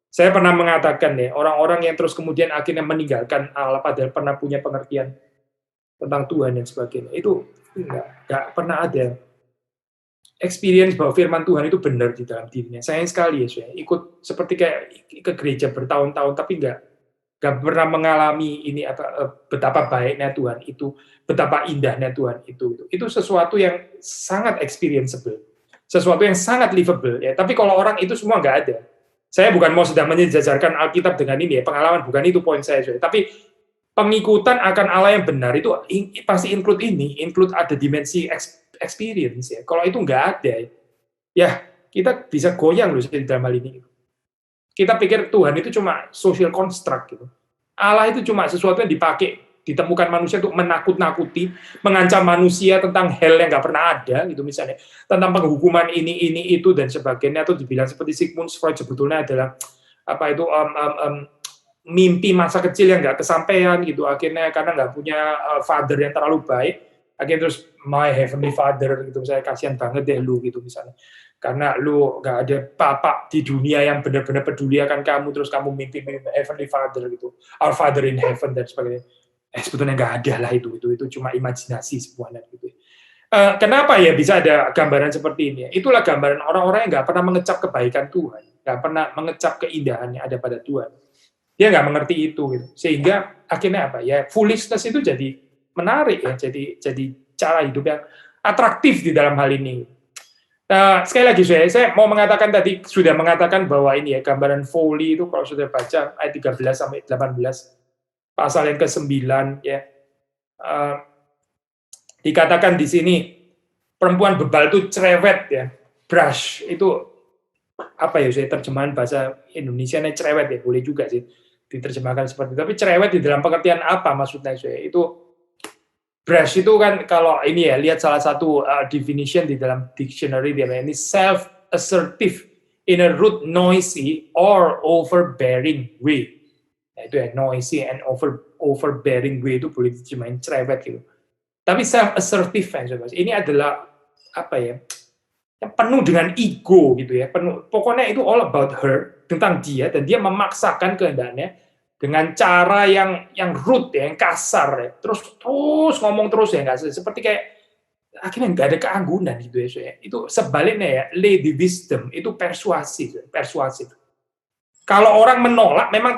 Saya pernah mengatakan ya, orang-orang yang terus kemudian akhirnya meninggalkan Allah padahal pernah punya pengertian tentang Tuhan dan sebagainya. Itu nggak pernah ada experience bahwa firman Tuhan itu benar di dalam dirinya. Sayang sekali ya, saya ikut seperti kayak ke gereja bertahun-tahun tapi nggak pernah mengalami ini betapa baiknya Tuhan itu, betapa indahnya Tuhan itu. Itu sesuatu yang sangat experienceable, sesuatu yang sangat livable ya. Tapi kalau orang itu semua nggak ada. Saya bukan mau sedang menyejajarkan Alkitab dengan ini ya, pengalaman bukan itu poin saya. Tapi pengikutan akan Allah yang benar itu pasti include ada dimensi experience ya. Kalau itu nggak ada, ya kita bisa goyang loh di dalam hal ini. Kita pikir Tuhan itu cuma social construct gitu. Allah itu cuma sesuatu yang dipakai, ditemukan manusia untuk menakut-nakuti, mengancam manusia tentang hell yang nggak pernah ada gitu misalnya, tentang penghukuman ini itu dan sebagainya, atau dibilang seperti Sigmund Freud sebetulnya adalah apa itu mimpi masa kecil yang nggak kesampaian gitu, akhirnya karena nggak punya father yang terlalu baik, akhirnya terus my heavenly father gitu, saya kasihan banget deh lu gitu misalnya, karena lu nggak ada papa di dunia yang benar-benar peduli akan kamu, terus kamu mimpi heavenly father gitu, our father in heaven dan sebagainya. Sebetulnya nggak ada lah itu cuma imajinasi semuanya gitu. Kenapa ya bisa ada gambaran seperti ini? Itulah gambaran orang-orang yang nggak pernah mengecap kebaikan Tuhan, nggak pernah mengecap keindahan yang ada pada Tuhan. Dia nggak mengerti itu gitu. Sehingga akhirnya apa ya, foolishness itu jadi menarik ya, jadi cara hidup yang atraktif di dalam hal ini. Sekali lagi saya mau mengatakan tadi, sudah mengatakan bahwa ini ya, gambaran folly itu kalau sudah baca ayat 13 sampai 18 pasal yang ke-9 ya, dikatakan di sini perempuan bebal itu cerewet ya, brush itu apa ya, saya terjemahan bahasa Indonesianya cerewet ya, boleh juga sih. diterjemahkan seperti itu. Tapi cerewet di dalam pengertian apa maksudnya saya? Itu brash itu kan kalau ini ya, lihat salah satu definition di dalam dictionary dia ini self-assertive in a rude, noisy, or overbearing way. Nah, itu ya, noisy and overbearing way itu boleh diterjemahin cerewet gitu. Tapi self-assertive ini adalah apa ya? Yang penuh dengan ego gitu ya, pokoknya itu all about her, tentang dia, dan dia memaksakan kehendaknya dengan cara yang rude ya, yang kasar ya, terus ngomong terus ya, nggak seperti kayak akhirnya nggak ada keanggunan gitu ya. Itu sebaliknya ya, lady wisdom itu persuasif. Kalau orang menolak, memang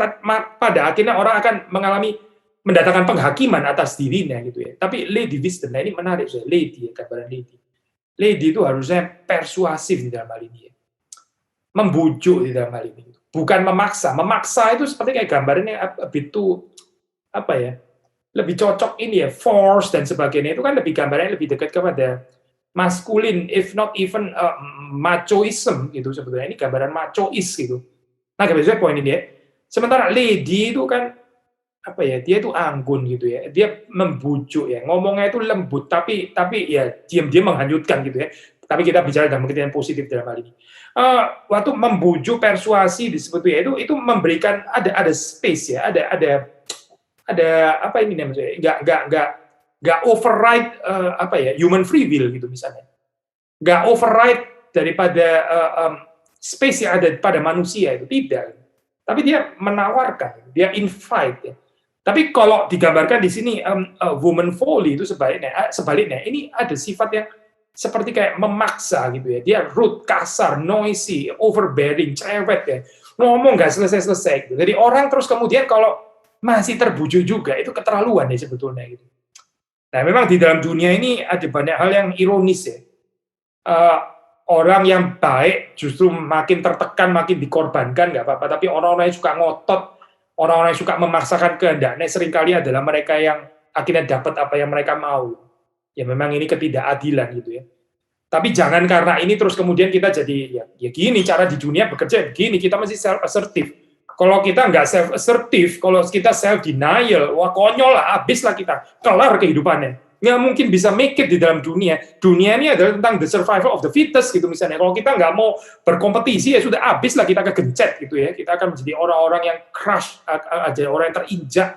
pada akhirnya orang akan mendatangkan penghakiman atas dirinya gitu ya. Tapi lady wisdom, nah ini menarik ya, lady ya, gambaran lady. Lady itu harusnya persuasif di dalam hal ini. Membujuk di dalam hal ini. Bukan memaksa. Memaksa itu seperti kayak gambarnya itu apa ya? Lebih cocok ini ya, force dan sebagainya. Itu kan lebih gambarnya lebih dekat kepada maskulin, if not even machoism gitu sebetulnya. Ini gambaran machois gitu. Nah, biasanya poin ini ya. Sementara lady itu kan apa ya, dia itu anggun gitu ya, dia membujuk ya, ngomongnya itu lembut tapi ya diam-diam menghanyutkan gitu ya. Tapi kita bicara dalam pengertian positif dalam hal ini. Waktu membujuk, persuasi disebut ya, itu memberikan ada space ya, ada apa ini namanya, nggak override apa ya, human free will gitu misalnya, nggak override daripada space yang ada pada manusia itu tidak, tapi dia menawarkan, dia invite ya. Tapi kalau digambarkan di sini woman folly itu sebaliknya, ini ada sifat yang seperti kayak memaksa gitu ya. Dia rude, kasar, noisy, overbearing, cerewet ya. Ngomong nggak selesai-selesai gitu. Jadi orang terus kemudian kalau masih terbujuk juga, itu keterlaluan ya sebetulnya gitu. Nah, memang di dalam dunia ini ada banyak hal yang ironis ya. Orang yang baik justru makin tertekan, makin dikorbankan, nggak apa-apa. Tapi orang-orang yang suka ngotot, orang-orang yang suka memaksakan kehendaknya seringkali adalah mereka yang akhirnya dapat apa yang mereka mau. Ya memang ini ketidakadilan gitu ya. Tapi jangan karena ini terus kemudian kita jadi ya gini cara di dunia bekerja, gini kita mesti self assertive. Kalau kita nggak self assertive, kalau kita self denial, wah konyol lah, habis lah kita, kelar kehidupannya. Nggak mungkin bisa make it di dalam dunia. Dunia ini adalah tentang the survival of the fittest gitu misalnya. Kalau kita nggak mau berkompetisi ya sudah habis lah kita kegencet gitu ya. Kita akan menjadi orang-orang yang crush, aja orang yang terinjak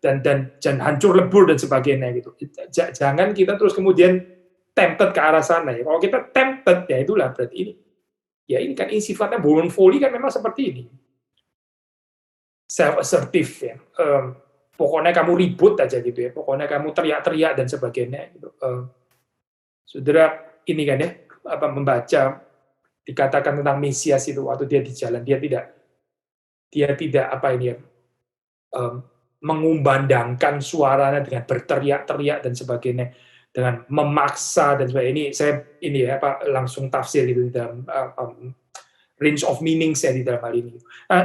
dan hancur lebur dan sebagainya gitu. Jangan kita terus kemudian tempted ke arah sana ya. Kalau kita tempted ya itulah berarti ini. Ya ini kan sifatnya woman folly kan memang seperti ini. Self assertive ya. Pokoknya kamu ribut aja gitu ya, pokoknya kamu teriak-teriak dan sebagainya gitu. Saudara ini kan ya, apa membaca dikatakan tentang Mesias itu waktu dia di jalan, dia tidak apa ini ya, mengumbandangkan suaranya dengan berteriak-teriak dan sebagainya, dengan memaksa dan sebagainya. Ini saya ini ya apa langsung tafsir gitu di dalam range of meaning saya di dalam hal ini.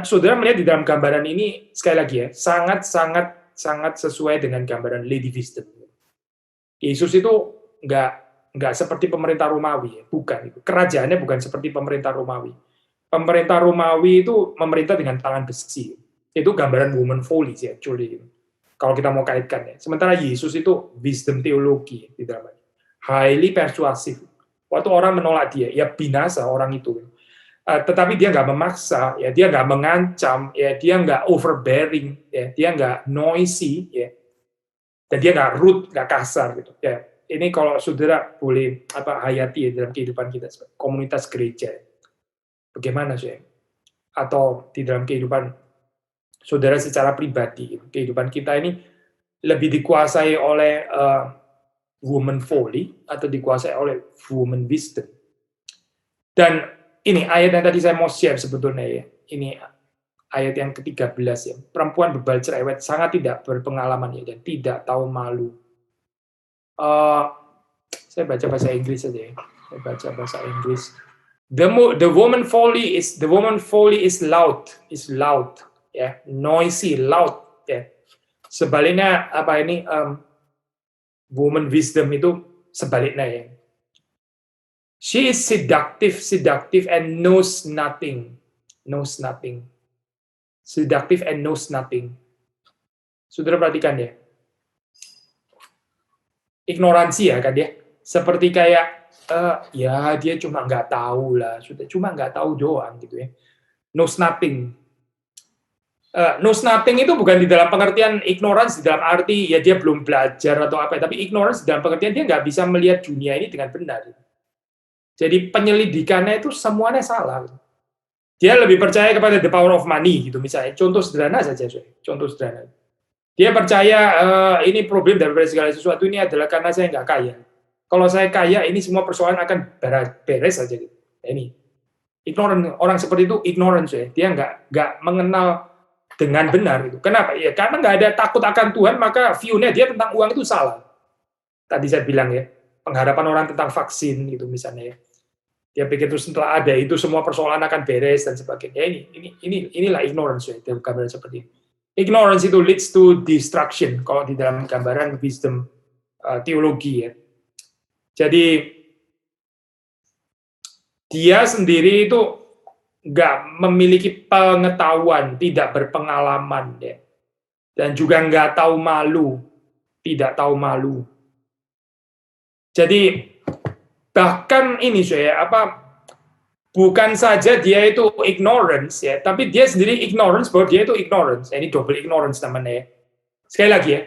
Saudara melihat di dalam gambaran ini sekali lagi ya, sangat sesuai dengan gambaran Lady Wisdom. Yesus itu nggak seperti pemerintah Romawi, ya. Bukan itu. Kerajaannya bukan seperti pemerintah Romawi. Pemerintah Romawi itu memerintah dengan tangan besi. Itu gambaran woman folly sih, actually. Kalau kita mau kaitkan ya. Sementara Yesus itu wisdom teologi di dalamnya. Highly persuasive. Waktu orang menolak dia, ya binasa orang itu. Tetapi dia nggak memaksa, ya dia nggak mengancam, ya dia nggak overbearing, ya dia nggak noisy, ya dan dia nggak rude, nggak kasar gitu. Ya ini kalau saudara boleh apa hayati ya, dalam kehidupan kita komunitas gereja, bagaimana sih? Atau di dalam kehidupan saudara secara pribadi, kehidupan kita ini lebih dikuasai oleh woman folly atau dikuasai oleh woman wisdom. Dan ini ayat yang tadi saya mau share sebetulnya ya. Ini ayat yang ke-13 ya. Perempuan bebal cerewet sangat tidak berpengalaman ya dan tidak tahu malu. Saya baca bahasa Inggris saja ya. Saya baca bahasa Inggris. The woman folly is loud, ya, noisy, loud ya. Sebaliknya apa ini woman wisdom itu sebaliknya ya. She is seductive and knows nothing. seductive and knows nothing. Saudara perhatikan ya, ignoransi ya kan ya, seperti kayak ya dia cuma nggak tahu lah, sudah cuma nggak tahu doang gitu ya. Knows nothing. Knows nothing itu bukan di dalam pengertian ignorance di dalam arti ya dia belum belajar atau apa, tapi ignorance dalam pengertian dia nggak bisa melihat dunia ini dengan benar. Jadi penyelidikannya itu semuanya salah. Dia lebih percaya kepada the power of money gitu misalnya. Contoh sederhana saja, contoh sederhana. Dia percaya ini problem daripada segala sesuatu ini adalah karena saya nggak kaya. Kalau saya kaya, ini semua persoalan akan beres saja. Gitu. Ini ignorant, orang seperti itu ignorance ya. Dia nggak mengenal dengan benar itu. Kenapa? Ya karena nggak ada takut akan Tuhan, maka view-nya dia tentang uang itu salah. Tadi saya bilang ya, pengharapan orang tentang vaksin gitu misalnya ya. Dia pikir itu setelah ada itu semua persoalan akan beres dan sebagainya. Inilah ignorance ya, dalam gambaran seperti ini. Ignorance itu leads to destruction kalau di dalam gambaran wisdom teologi ya. Jadi dia sendiri itu nggak memiliki pengetahuan, tidak berpengalaman ya. Dan juga nggak tahu malu, tidak tahu malu. Jadi bahkan ini saya bukan saja dia itu ignorance ya, tapi dia sendiri ignorance bahwa dia itu ignorance. Ini double ignorance namanya ya. Sekali lagi ya.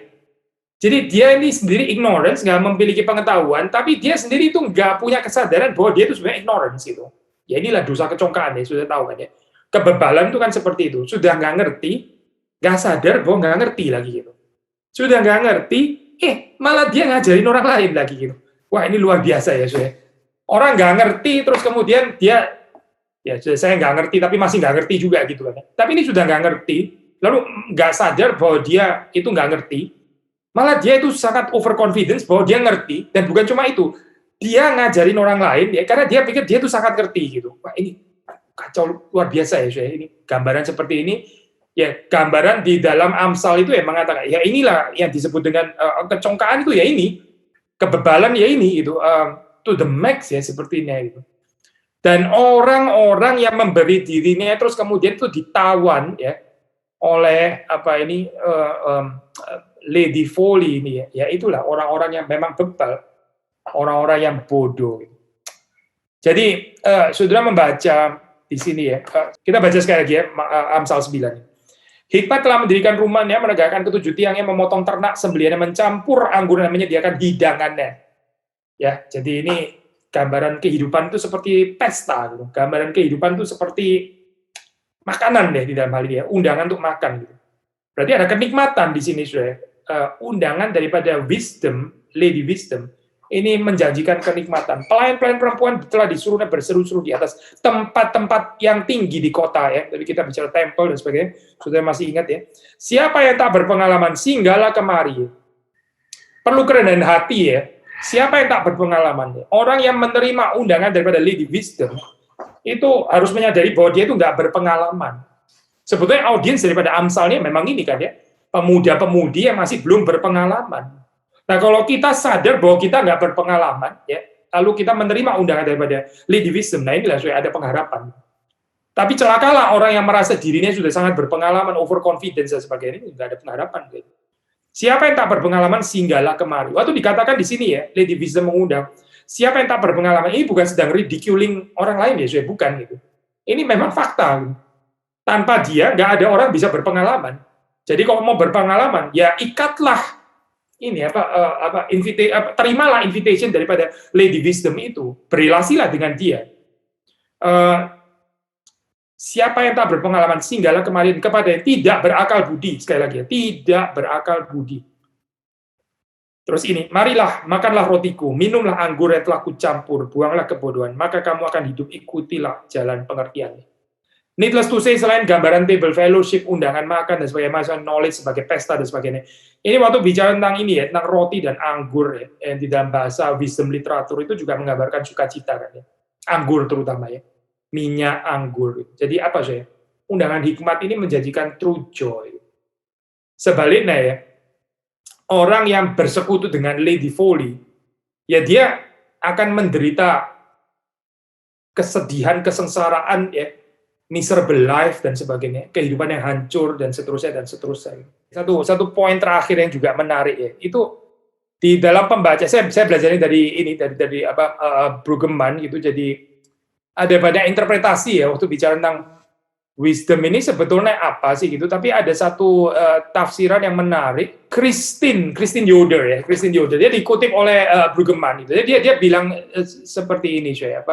Jadi dia ini sendiri ignorance, nggak memiliki pengetahuan, tapi dia sendiri itu nggak punya kesadaran bahwa dia itu sebenarnya ignorance gitu. Ya inilah dosa kecongkaan ya, sudah tahu kan ya. Kebebalan itu kan seperti itu, sudah nggak ngerti, nggak sadar bahwa nggak ngerti lagi gitu. Sudah nggak ngerti, malah dia ngajarin orang lain lagi gitu. Wah ini luar biasa ya, saya. Orang nggak ngerti, terus kemudian dia, ya saya nggak ngerti, tapi masih nggak ngerti juga gitu kan. Tapi ini sudah nggak ngerti, lalu nggak sadar bahwa dia itu nggak ngerti, malah dia itu sangat overconfidence bahwa dia ngerti, dan bukan cuma itu, dia ngajarin orang lain, ya karena dia pikir dia itu sangat ngerti gitu. Wah ini kacau luar biasa ya, saya. Ini gambaran seperti ini, ya gambaran di dalam Amsal itu ya mengatakan, ya inilah yang disebut dengan kecongkaan itu ya ini, kebebalan ya ini gitu. To the max ya sepertinya itu. Dan orang-orang yang memberi dirinya terus kemudian itu ditawan ya oleh Lady Folly ini ya itulah orang-orang yang memang bebal, orang-orang yang bodoh. Jadi saudara membaca di sini ya, kita baca sekali lagi ya Amsal 9. Hikmat telah mendirikan rumahnya, menegakkan ketujuh tiangnya, memotong ternak sembelihannya, mencampur anggur dan menyediakan hidangannya. Ya, jadi ini gambaran kehidupan itu seperti pesta, gitu. Gambaran kehidupan itu seperti makanan deh di dalam hal ini ya, undangan untuk makan. Gitu. Berarti ada kenikmatan di sini sudah. Undangan daripada wisdom, Lady Wisdom, ini menjanjikan kenikmatan. Pelayan-pelayan perempuan telah disuruh berseru-seru di atas tempat-tempat yang tinggi di kota ya. Tapi kita bicara temple dan sebagainya, sudah masih ingat ya. Siapa yang tak berpengalaman, singgahlah kemari. Perlu kerendahan hati ya. Siapa yang tak berpengalaman? Orang yang menerima undangan daripada Lady Wisdom itu harus menyadari bahwa dia itu nggak berpengalaman. Sebetulnya audiens daripada Amsalnya memang ini kan ya, pemuda-pemudi yang masih belum berpengalaman. Nah kalau kita sadar bahwa kita nggak berpengalaman, ya, lalu kita menerima undangan daripada Lady Wisdom, nah inilah sudah ada pengharapan. Tapi celakalah orang yang merasa dirinya sudah sangat berpengalaman, overconfidence dan sebagainya, ini nggak ada pengharapan. Gitu. Siapa yang tak berpengalaman singgahlah kemari. Waktu dikatakan di sini ya, Lady Wisdom mengundang. Siapa yang tak berpengalaman ini bukan sedang ridiculing orang lain ya, saya bukan gitu. Ini memang fakta. Gitu. Tanpa dia nggak ada orang bisa berpengalaman. Jadi kalau mau berpengalaman, ya ikatlah ini terimalah invitation daripada Lady Wisdom itu, berrelasilah dengan dia. Siapa yang tak berpengalaman singgahlah kemarin kepada yang tidak berakal budi. Sekali lagi ya, tidak berakal budi. Terus ini, marilah, makanlah rotiku, minumlah anggur yang telah kucampur, buanglah kebodohan, maka kamu akan hidup, ikutilah jalan pengertiannya. Needless to say, selain gambaran table fellowship, undangan makan, dan sebagainya, masalah knowledge sebagai pesta, dan sebagainya. Ini waktu bicara tentang ini ya, tentang roti dan anggur ya, yang di dalam bahasa wisdom literatur itu juga menggambarkan sukacita kan ya. Anggur terutama ya. Minyak anggur. Jadi apa saya? Undangan hikmat ini menjanjikan true joy. Sebaliknya ya, orang yang bersekutu dengan Lady Folly, ya dia akan menderita kesedihan, kesengsaraan ya, miserable life dan sebagainya, kehidupan yang hancur dan seterusnya dan seterusnya. Satu poin terakhir yang juga menarik ya, itu di dalam pembaca saya belajarnya dari Brueggemann gitu, jadi ada banyak interpretasi ya waktu bicara tentang wisdom ini sebetulnya apa sih gitu, tapi ada satu tafsiran yang menarik. Christine Yoder dia dikutip oleh Brueggemann itu. Dia bilang seperti ini saya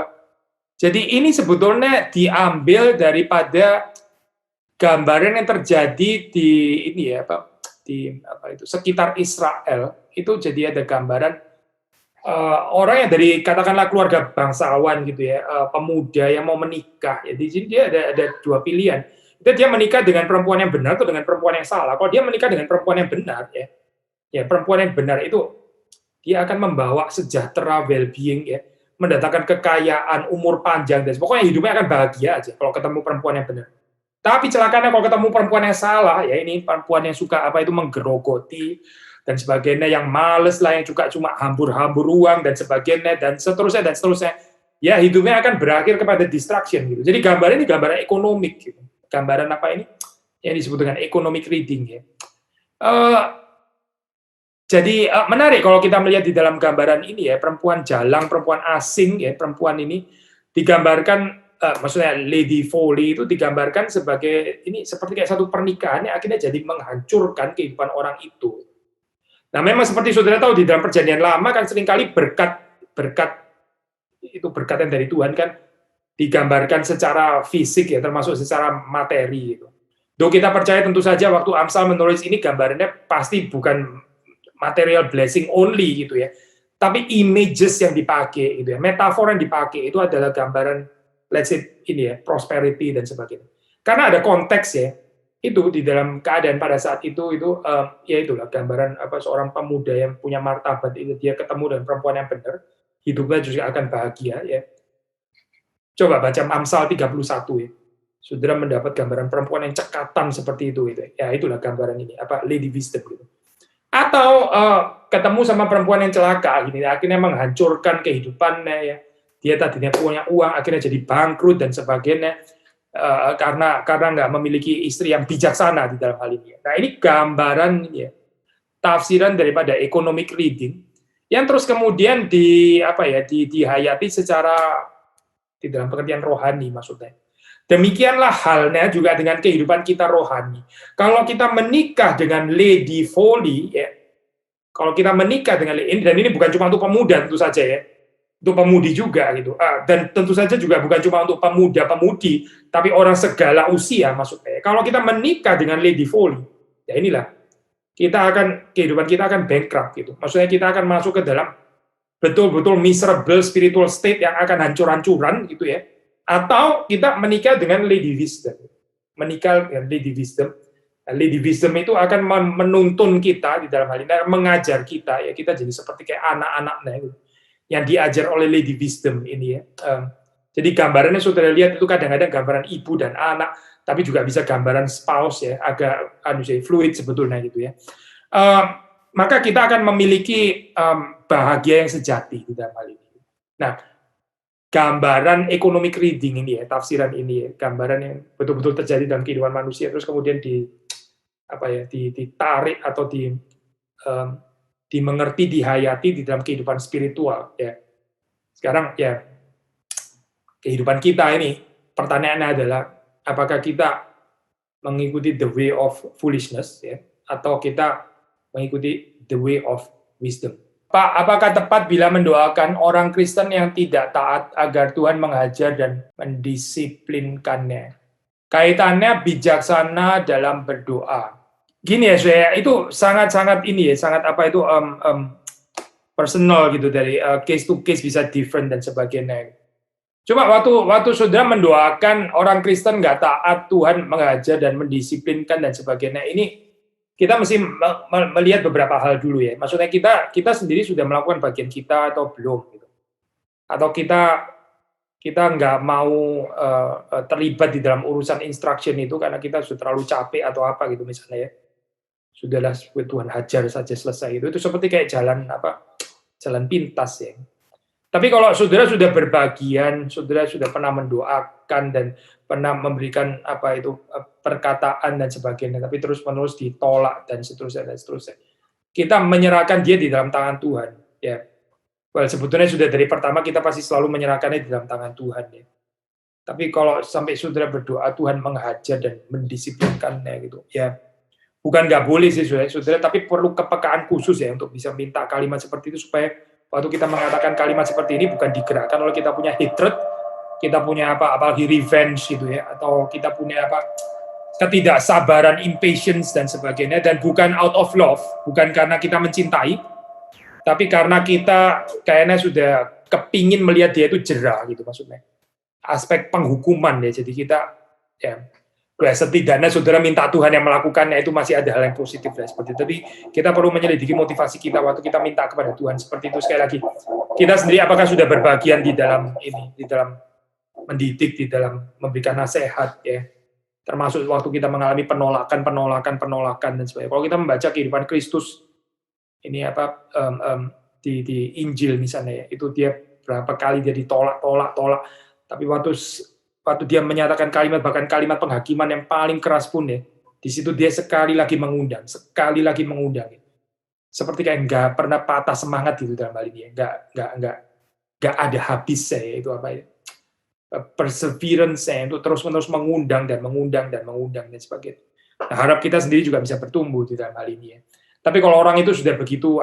jadi ini sebetulnya diambil daripada gambaran yang terjadi di sekitar Israel. Itu jadi ada gambaran orang yang dari katakanlah keluarga bangsawan gitu ya, pemuda yang mau menikah. Jadi dia ada dua pilihan. Itu dia menikah dengan perempuan yang benar atau dengan perempuan yang salah. Kalau dia menikah dengan perempuan yang benar ya perempuan yang benar itu dia akan membawa sejahtera, well-being ya, mendatangkan kekayaan, umur panjang dan pokoknya hidupnya akan bahagia aja kalau ketemu perempuan yang benar. Tapi celakanya kalau ketemu perempuan yang salah ya, ini perempuan yang suka menggerogoti dan sebagainya, yang males lah, yang juga cuma hambur-hambur uang dan sebagainya dan seterusnya, ya hidupnya akan berakhir kepada distraction gitu. Jadi gambaran ini gambaran ekonomik gitu. Gambaran apa ini yang disebut dengan economic reading ya. Jadi menarik kalau kita melihat di dalam gambaran ini ya, perempuan jalang, perempuan asing ya, perempuan ini digambarkan, maksudnya Lady Foley itu digambarkan sebagai ini seperti kayak satu pernikahan yang akhirnya jadi menghancurkan kehidupan orang itu. Nah, memang seperti saudara tahu di dalam Perjanjian Lama kan seringkali berkat yang dari Tuhan kan digambarkan secara fisik ya, termasuk secara materi gitu. Doa kita percaya tentu saja waktu Amsal menulis ini gambarannya pasti bukan material blessing only gitu ya, tapi images yang dipakai gitu ya, metafor yang dipakai itu adalah gambaran, let's say ini ya, prosperity dan sebagainya. Karena ada konteks ya, itu di dalam keadaan pada saat itu ya itulah gambaran seorang pemuda yang punya martabat itu, dia ketemu dengan perempuan yang benar, hidupnya juga akan bahagia ya. Coba baca Amsal 31 ya. Saudara mendapat gambaran perempuan yang cekatan seperti itu gitu. Ya itulah gambaran ini, Lady Wisdom gitu. Atau ketemu sama perempuan yang celaka gini, akhirnya menghancurkan kehidupannya ya, dia tadinya punya uang akhirnya jadi bangkrut dan sebagainya, karena nggak memiliki istri yang bijaksana di dalam hal ini. Nah ini gambaran ya, tafsiran daripada economic reading yang terus kemudian dihayati secara di dalam pengertian rohani maksudnya. Demikianlah halnya juga dengan kehidupan kita rohani. Kalau kita menikah dengan Lady Foley, ya, kalau kita menikah dengan ini, dan ini bukan cuma untuk pemuda tentu saja ya, untuk pemudi juga gitu. Dan tentu saja juga bukan cuma untuk pemuda-pemudi, tapi orang segala usia maksudnya. Kalau kita menikah dengan Lady Foley, ya inilah kehidupan kita akan bankrupt gitu. Maksudnya kita akan masuk ke dalam betul-betul miserable spiritual state yang akan hancur-hancuran gitu ya. Atau kita menikah dengan Lady Wisdom. Menikah dengan Lady Wisdom. Lady Wisdom itu akan menuntun kita di dalam hal ini, mengajar kita ya, kita jadi seperti kayak anak-anaknya gitu, yang diajar oleh Lady Wisdom ini ya. Jadi gambarannya saudara lihat itu kadang-kadang gambaran ibu dan anak, tapi juga bisa gambaran spouse ya, agak fluid sebetulnya gitu ya. Maka kita akan memiliki bahagia yang sejati di dalam hal ini. Nah, gambaran economic reading ini ya, tafsiran ini ya, gambaran yang betul-betul terjadi dalam kehidupan manusia, terus kemudian ditarik atau dimengerti, dihayati di dalam kehidupan spiritual ya. Sekarang ya, kehidupan kita ini, pertanyaannya adalah apakah kita mengikuti the way of foolishness ya, atau kita mengikuti the way of wisdom. Pak, apakah tepat bila mendoakan orang Kristen yang tidak taat agar Tuhan mengajar dan mendisiplinkannya? Kaitannya bijaksana dalam berdoa. Gini ya, saya itu sangat-sangat ini ya, sangat personal gitu, dari case to case bisa different dan sebagainya. Cuma waktu saudara mendoakan orang Kristen nggak taat, Tuhan mengajar dan mendisiplinkan dan sebagainya, ini kita mesti melihat beberapa hal dulu ya. Maksudnya kita sendiri sudah melakukan bagian kita atau belum gitu. Atau kita nggak mau terlibat di dalam urusan instruction itu karena kita sudah terlalu capek atau apa gitu misalnya ya. Sudahlah Tuhan hajar saja selesai itu seperti kayak jalan pintas ya. Tapi kalau saudara sudah berbagian, saudara sudah pernah mendoakan dan pernah memberikan perkataan dan sebagainya, tapi terus-menerus ditolak dan seterusnya dan seterusnya. Kita menyerahkan dia di dalam tangan Tuhan, ya. Well, sebetulnya sudah dari pertama kita pasti selalu menyerahkannya di dalam tangan Tuhan, ya. Tapi kalau sampai saudara berdoa Tuhan menghajar dan mendisiplinkannya gitu, ya bukan nggak boleh sih saudara, tapi perlu kepekaan khusus ya untuk bisa minta kalimat seperti itu supaya waktu kita mengatakan kalimat seperti ini bukan digerakkan oleh kita punya hatred, kita punya apalagi revenge gitu ya, atau kita punya ketidaksabaran, impatience dan sebagainya, dan bukan out of love, bukan karena kita mencintai, tapi karena kita kayaknya sudah kepingin melihat dia itu jerah gitu maksudnya. Aspek penghukuman ya, jadi kita ya setidaknya saudara minta Tuhan yang melakukannya itu masih ada hal yang positif ya seperti itu. Tapi kita perlu menyelidiki motivasi kita waktu kita minta kepada Tuhan seperti itu. Sekali lagi, kita sendiri apakah sudah berbagian di dalam ini, di dalam mendidik, di dalam memberikan nasihat ya, termasuk waktu kita mengalami penolakan dan sebagainya. Kalau kita membaca kehidupan Kristus ini di Injil misalnya ya, itu dia berapa kali dia ditolak, tapi waktu dia menyatakan kalimat, bahkan kalimat penghakiman yang paling keras pun ya, di situ dia sekali lagi mengundang. Seperti kayak nggak pernah patah semangat gitu dalam hal ini ya, nggak ada habisnya ya, itu perseverance-nya itu terus-menerus mengundang dan sebagainya. Nah, harap kita sendiri juga bisa bertumbuh di dalam hal ini ya. Tapi kalau orang itu sudah begitu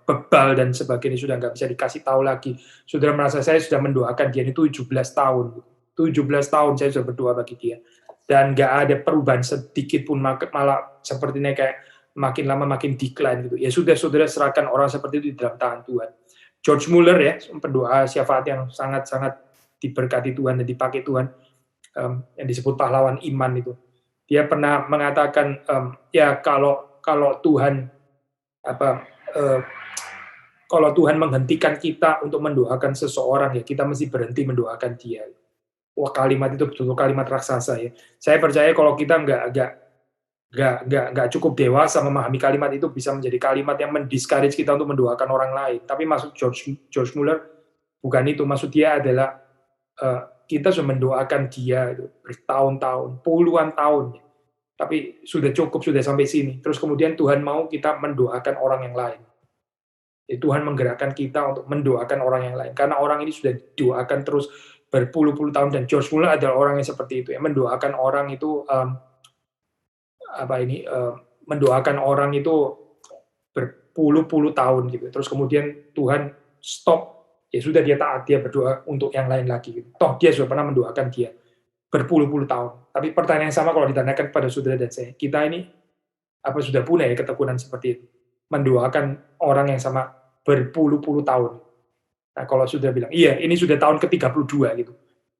bebal dan sebagainya, sudah nggak bisa dikasih tahu lagi. Saudara merasa saya sudah mendoakan dia ini 17 tahun. 17 tahun saya sudah berdoa bagi dia. Dan nggak ada perubahan sedikit pun, malah sepertinya kayak makin lama makin decline gitu. Ya sudah, saudara serahkan orang seperti itu di dalam tangan Tuhan. George Muller ya, pendoa syafaat yang sangat-sangat diberkati Tuhan dan dipakai Tuhan, yang disebut pahlawan iman itu. Dia pernah mengatakan, ya kalau Tuhan kalau Tuhan menghentikan kita untuk mendoakan seseorang ya kita mesti berhenti mendoakan dia. Wah, kalimat itu betul kalimat raksasa ya. Saya percaya kalau kita nggak cukup dewasa memahami kalimat itu bisa menjadi kalimat yang mendiscourage kita untuk mendoakan orang lain. Tapi maksud George Muller bukan itu. Maksud dia adalah kita sudah mendoakan dia itu bertahun-tahun, puluhan tahun. Tapi sudah cukup, sudah sampai sini. Terus kemudian Tuhan mau kita mendoakan orang yang lain. Jadi Tuhan menggerakkan kita untuk mendoakan orang yang lain. Karena orang ini sudah doakan terus berpuluh-puluh tahun. Dan George Muller adalah orang yang seperti itu. Yang mendoakan orang itu, mendoakan orang itu berpuluh-puluh tahun. Gitu. Terus kemudian Tuhan stop. Ya sudah, dia taat, dia berdoa untuk yang lain lagi. Gitu. Toh dia sudah pernah mendoakan dia berpuluh-puluh tahun. Tapi pertanyaan yang sama kalau ditanyakan kepada saudara dan saya, kita ini sudah punya ya ketekunan seperti itu, mendoakan orang yang sama berpuluh-puluh tahun. Nah, kalau sudah bilang, iya, ini sudah tahun ke-32 gitu.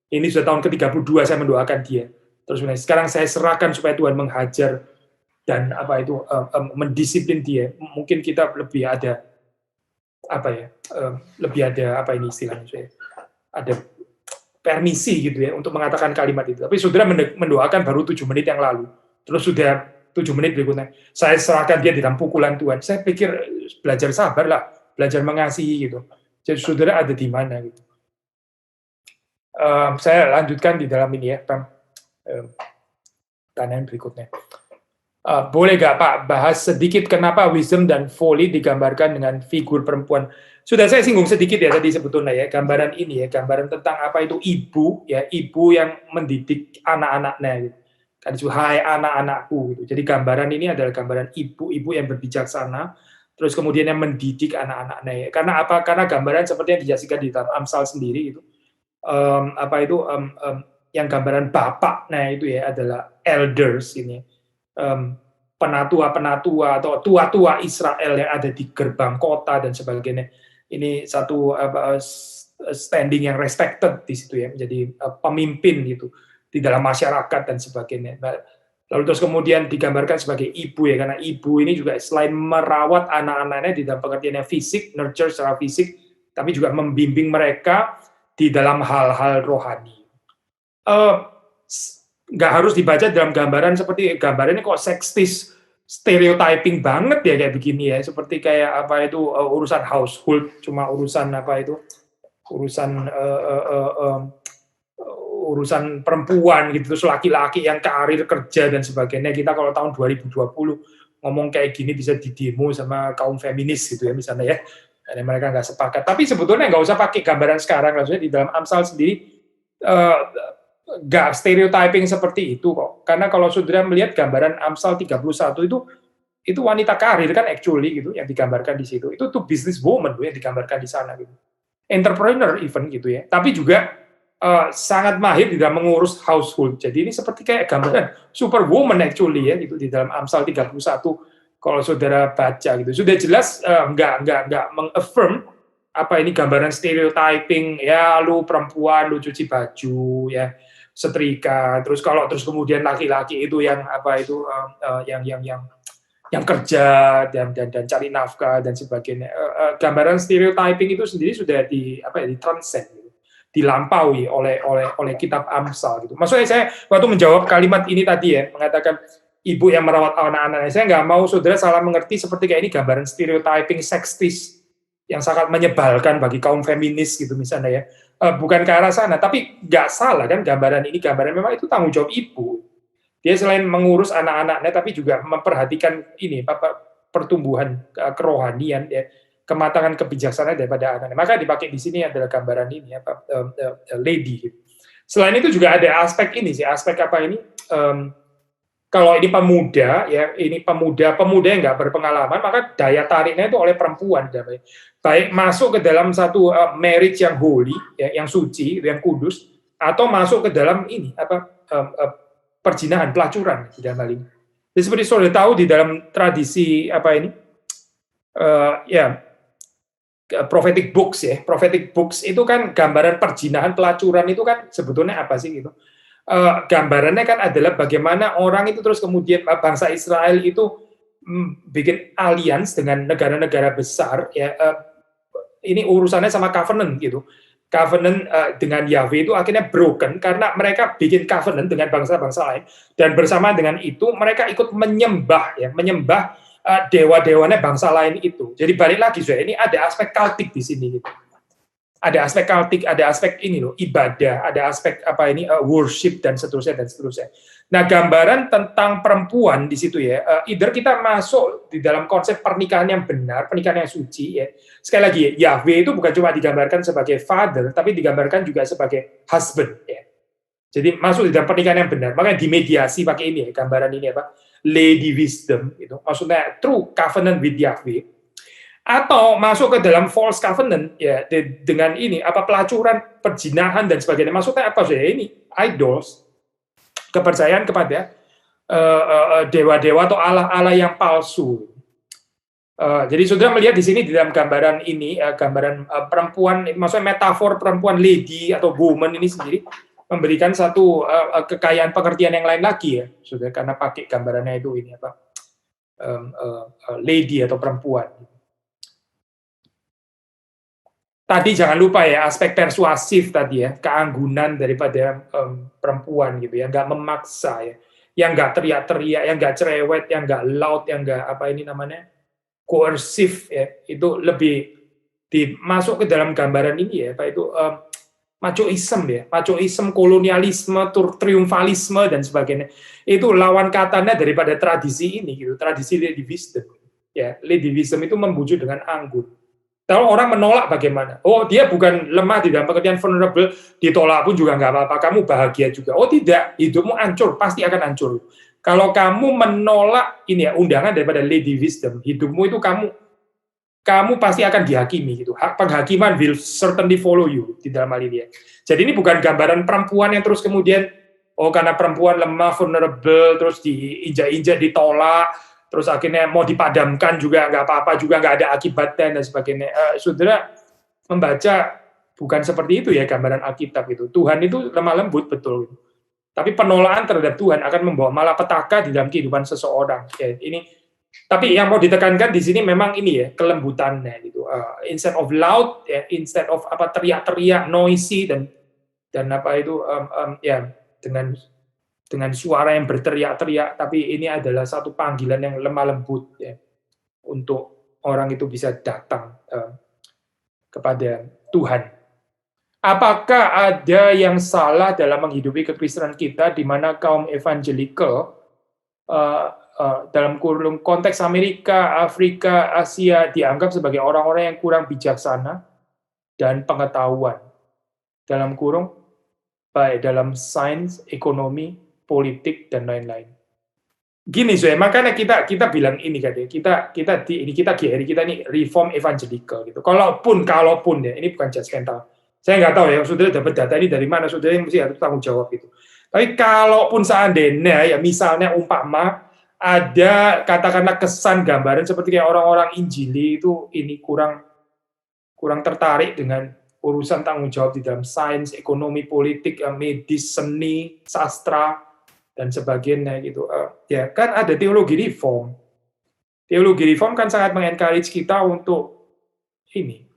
Ini sudah tahun ke-32 saya mendoakan dia. Terus sekarang saya serahkan supaya Tuhan menghajar dan mendisiplin dia. Mungkin kita lebih ada istilahnya, ada permisi gitu ya untuk mengatakan kalimat itu. Tapi saudara mendoakan baru 7 menit yang lalu. Terus sudah 7 menit berikutnya, saya serahkan dia di dalam pukulan Tuhan. Saya pikir belajar sabar lah, belajar mengasihi gitu. Jadi saudara ada di mana gitu. Saya lanjutkan di dalam ini ya, pertanyaan berikutnya. Boleh nggak Pak bahas sedikit kenapa wisdom dan folly digambarkan dengan figur perempuan? Sudah saya singgung sedikit ya tadi sebetulnya ya, gambaran ini ya, gambaran tentang apa itu ibu ya, ibu yang mendidik anak-anaknya gitu. Kan itu hai anak-anakku gitu. Jadi gambaran ini adalah gambaran ibu-ibu yang berbijaksana, terus kemudian yang mendidik anak-anaknya ya. Karena apa? Karena gambaran seperti yang dijelaskan di dalam Amsal sendiri itu. Yang gambaran bapak nah itu ya adalah elders ini. Penatua-penatua atau tua-tua Israel yang ada di gerbang kota dan sebagainya. Ini satu standing yang respected di situ ya, menjadi pemimpin gitu di dalam masyarakat dan sebagainya. Lalu terus kemudian digambarkan sebagai ibu ya, karena ibu ini juga selain merawat anak-anaknya di dalam pengertian yang fisik, nurture secara fisik, tapi juga membimbing mereka di dalam hal-hal rohani. Nggak harus dibaca dalam gambaran seperti gambarannya kok sekstis, stereotyping banget ya kayak begini ya, seperti kayak urusan household, cuma urusan urusan perempuan gitu, terus laki-laki yang karir kerja dan sebagainya. Kita kalau tahun 2020 ngomong kayak gini bisa didemo sama kaum feminis gitu ya misalnya ya, karena mereka nggak sepakat. Tapi sebetulnya nggak usah pakai gambaran sekarang, maksudnya di dalam Amsal sendiri nggak stereotyping seperti itu kok. Karena kalau saudara melihat gambaran Amsal 31 itu wanita karir kan actually gitu yang digambarkan di situ. Itu tuh business woman yang digambarkan di sana gitu. Entrepreneur even gitu ya. Tapi juga sangat mahir di dalam mengurus household. Jadi ini seperti kayak gambaran superwoman actually ya gitu di dalam Amsal 31 kalau saudara baca gitu. Sudah jelas nggak mengaffirm apa ini gambaran stereotyping ya lu perempuan lu cuci baju ya setrika terus kemudian laki-laki itu yang apa itu yang kerja dan cari nafkah dan sebagainya. Gambaran stereotyping itu sendiri sudah transcend gitu, dilampaui oleh kitab Amsal gitu. Maksudnya saya waktu menjawab kalimat ini tadi ya, mengatakan ibu yang merawat anak-anaknya, saya nggak mau saudara salah mengerti seperti kayak ini gambaran stereotyping seksis yang sangat menyebalkan bagi kaum feminis gitu misalnya ya. Bukan ke arah sana, tapi nggak salah kan gambaran ini, gambaran memang itu tanggung jawab ibu. Dia selain mengurus anak-anaknya, tapi juga memperhatikan ini pertumbuhan kerohanian, ya, kematangan kebijaksanaan daripada anaknya. Maka dipakai di sini adalah gambaran ini, lady. Selain itu juga ada aspek ini sih, aspek apa ini? Kalau ini pemuda, ya ini pemuda yang nggak berpengalaman, maka daya tariknya itu oleh perempuan, baik masuk ke dalam satu marriage yang holy, ya, yang suci, yang kudus, atau masuk ke dalam ini perjinahan, pelacuran di dalam hal ini. Jadi seperti saudara tahu di dalam tradisi apa ini, prophetic books ya, prophetic books itu kan gambaran perjinahan, pelacuran itu kan sebetulnya apa sih gitu? Gambarannya kan adalah bagaimana orang itu terus kemudian bangsa Israel itu bikin alliance dengan negara-negara besar ya. Ini urusannya sama covenant gitu. Covenant dengan Yahweh itu akhirnya broken karena mereka bikin covenant dengan bangsa-bangsa lain dan bersama dengan itu mereka ikut menyembah dewa-dewanya bangsa lain itu. Jadi balik lagi ini ada aspek kultik di sini gitu. Ada aspek kultik, ada aspek ini loh, ibadah, ada aspek apa ini worship dan seterusnya. Nah, gambaran tentang perempuan di situ ya, either kita masuk di dalam konsep pernikahan yang benar, pernikahan yang suci ya. Sekali lagi, Yahweh itu bukan cuma digambarkan sebagai father, tapi digambarkan juga sebagai husband ya. Jadi masuk di dalam pernikahan yang benar. Makanya dimediasi pakai ini ya, gambaran ini apa? Lady wisdom itu. Maksudnya true covenant with Yahweh. Atau masuk ke dalam false covenant ya dengan ini pelacuran, perzinahan dan sebagainya. Maksudnya apa sih ini? Idols, kepercayaan kepada dewa-dewa atau allah-allah yang palsu. Jadi saudara melihat di sini di dalam gambaran ini gambaran perempuan, maksudnya metafor perempuan lady atau woman ini sendiri memberikan satu kekayaan pengertian yang lain lagi ya, saudara, karena pakai gambarannya itu ini lady atau perempuan. Tadi jangan lupa ya aspek persuasif tadi ya, keanggunan daripada perempuan gitu ya, nggak memaksa ya, yang nggak teriak-teriak, yang nggak cerewet, yang nggak loud, yang nggak koersif ya, itu lebih dimasuk ke dalam gambaran ini ya, machoism ya, machoism, kolonialisme, triumfalisme dan sebagainya. Itu lawan katanya daripada tradisi ini gitu, tradisi lady wisdom. Ya, lady wisdom itu membujuk dengan anggun. Kalau orang menolak bagaimana? Oh, dia bukan lemah di dalam pengertian vulnerable, ditolak pun juga nggak apa-apa, kamu bahagia juga. Oh tidak, hidupmu hancur, pasti akan hancur. Kalau kamu menolak ini ya undangan daripada lady wisdom, hidupmu itu kamu pasti akan dihakimi gitu. Penghakiman will certainly follow you di dalam hal ini ya. Jadi ini bukan gambaran perempuan yang terus kemudian karena perempuan lemah, vulnerable, terus diinjak-injak, ditolak, terus akhirnya mau dipadamkan juga nggak apa-apa, juga nggak ada akibatnya dan sebagainya. Saudara membaca bukan seperti itu ya gambaran Alkitab itu. Tuhan itu lemah lembut betul, tapi penolakan terhadap Tuhan akan membawa malapetaka di dalam kehidupan seseorang. Ya, ini. Tapi yang mau ditekankan di sini memang ini ya kelembutannya gitu. Instead of loud, ya, instead of teriak-teriak, noisy dan dengan suara yang berteriak-teriak, tapi ini adalah satu panggilan yang lemah lembut ya, untuk orang itu bisa datang kepada Tuhan. Apakah ada yang salah dalam menghidupi kekristenan kita, di mana kaum evangelical dalam kurung konteks Amerika, Afrika, Asia dianggap sebagai orang-orang yang kurang bijaksana dan pengetahuan dalam kurung baik dalam sains, ekonomi, politik dan lain-lain. Gini makanya kita bilang ini kan ya, kita GRI kita ini reform evangelical gitu. Kalaupun ya, ini bukan judgmental. Saya nggak tahu ya, saudara dapat data ini dari mana, saudara mesti harus tanggung jawab gitu. Tapi kalaupun seandainya ya, misalnya umpama ada katakanlah kesan gambaran seperti kayak orang-orang Injili itu ini kurang tertarik dengan urusan tanggung jawab di dalam sains, ekonomi, politik, medis, seni, sastra dan sebagainya gitu. Ya kan ada teologi reform. Teologi reform kan sangat mengencourage kita untuk ini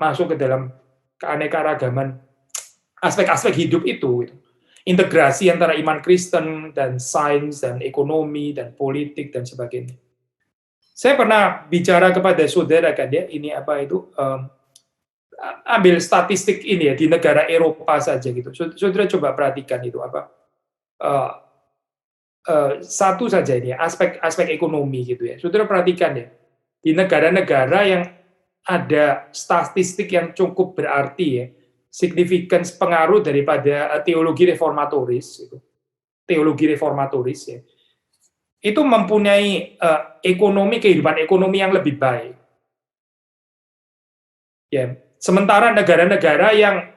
masuk ke dalam keanekaragaman aspek-aspek hidup itu gitu. Integrasi antara iman Kristen dan sains dan ekonomi dan politik dan sebagainya. Saya pernah bicara kepada saudara kan ya, ini ambil statistik ini ya di negara Eropa saja gitu. Saudara coba perhatikan itu satu saja ini aspek ekonomi gitu ya. Saudara perhatikan ya di negara-negara yang ada statistik yang cukup berarti ya, signifikan pengaruh daripada teologi reformatoris itu. Teologi reformatoris ya. Itu mempunyai kehidupan ekonomi yang lebih baik. Ya, sementara negara-negara yang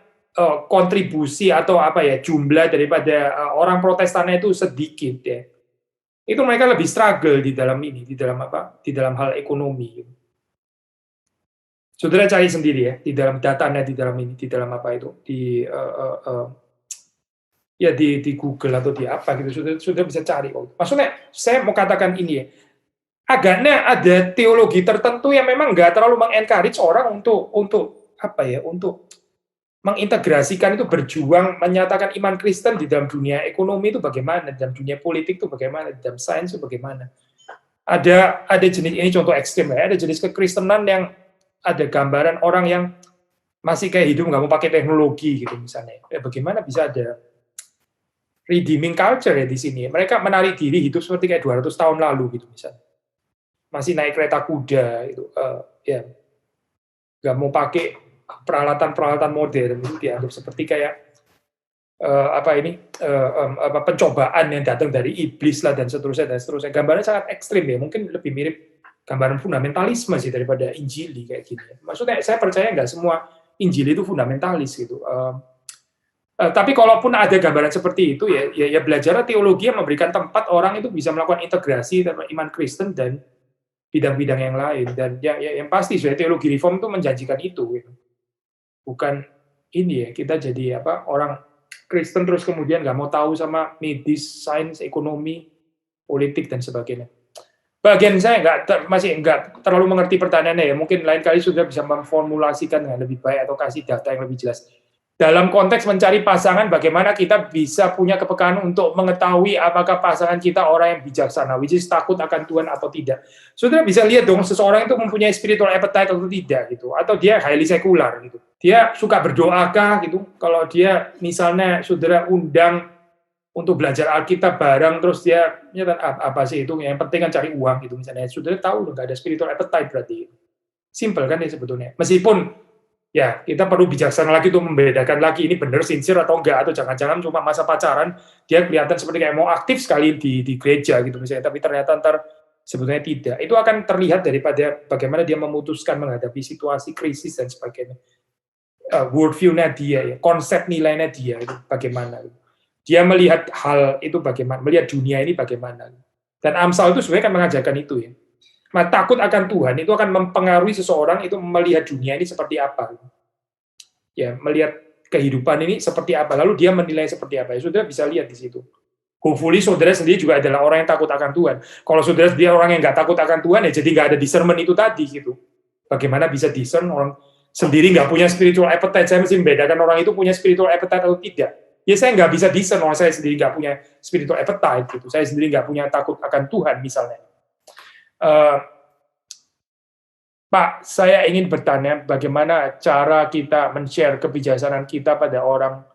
kontribusi atau jumlah daripada orang Protestannya itu sedikit ya. Itu mereka lebih struggle di dalam hal ekonomi. Saudara cari sendiri ya di dalam datanya di dalam di Google atau di apa gitu. Saudara bisa cari. Maksudnya saya mau katakan ini ya. Agaknya ada teologi tertentu yang memang nggak terlalu mengencourage orang untuk mengintegrasikan itu, berjuang menyatakan iman Kristen di dalam dunia ekonomi itu bagaimana, dalam dunia politik itu bagaimana, dalam sains itu bagaimana. Ada jenis, ini contoh ekstrem ya, ada jenis kekristenan yang ada gambaran orang yang masih kayak hidup nggak mau pakai teknologi gitu misalnya. Bagaimana bisa ada redeeming culture ya di sini. Mereka menarik diri hidup seperti kayak 200 tahun lalu gitu misalnya. Masih naik kereta kuda itu ya. Nggak mau pakai peralatan modern, itu dianggap seperti kayak pencobaan yang datang dari iblis lah dan seterusnya. Gambarnya sangat ekstrim ya, mungkin lebih mirip gambaran fundamentalisme sih daripada Injili kayak gini. Maksudnya saya percaya nggak semua Injili itu fundamentalis gitu. Tapi kalaupun ada gambaran seperti itu ya belajar teologi yang memberikan tempat orang itu bisa melakukan integrasi iman Kristen dan bidang-bidang yang lain. Dan yang pasti teologi reform itu menjanjikan itu gitu. Bukan ini ya, kita jadi orang Kristen terus kemudian nggak mau tahu sama medis, sains, ekonomi, politik dan sebagainya. Bagian saya masih nggak terlalu mengerti pertanyaannya ya. Mungkin lain kali sudah bisa memformulasikan dengan lebih baik atau kasih data yang lebih jelas. Dalam konteks mencari pasangan, bagaimana kita bisa punya kepekaan untuk mengetahui apakah pasangan kita orang yang bijaksana, which is takut akan Tuhan atau tidak. Saudara bisa lihat dong, seseorang itu mempunyai spiritual appetite atau tidak, gitu, atau dia highly sekular, gitu. Dia suka berdoakah, gitu. Kalau dia misalnya saudara undang untuk belajar Alkitab bareng, terus dia apa sih itu? Yang penting kan cari uang, gitu misalnya. Saudara tahu nggak ada spiritual appetite berarti. Simple kan ya sebetulnya. Meskipun ya, kita perlu bijaksana lagi untuk membedakan lagi ini benar sincere atau enggak, atau jangan-jangan cuma masa pacaran dia kelihatan seperti kayak mau aktif sekali di gereja gitu misalnya, tapi ternyata sebetulnya tidak. Itu akan terlihat daripada bagaimana dia memutuskan menghadapi situasi krisis dan sebagainya. Worldview-nya dia ya, konsep nilainya dia itu bagaimana. Dia melihat hal itu bagaimana, melihat dunia ini bagaimana. Dan Amsal itu sebenarnya kan mengajarkan itu ya. Takut akan Tuhan itu akan mempengaruhi seseorang itu melihat dunia ini seperti apa. Ya, melihat kehidupan ini seperti apa, lalu dia menilai seperti apa. Ya, saudara bisa lihat di situ. Hopefully saudara sendiri juga adalah orang yang takut akan Tuhan. Kalau saudara dia orang yang nggak takut akan Tuhan, ya jadi nggak ada discernment itu tadi gitu. Bagaimana bisa discern orang sendiri nggak punya spiritual appetite? Saya mesti membedakan orang itu punya spiritual appetite atau tidak. Ya saya nggak bisa discern orang saya sendiri nggak punya spiritual appetite gitu. Saya sendiri nggak punya takut akan Tuhan misalnya. Pak, saya ingin bertanya bagaimana cara kita men-share kebijaksanaan kita pada orang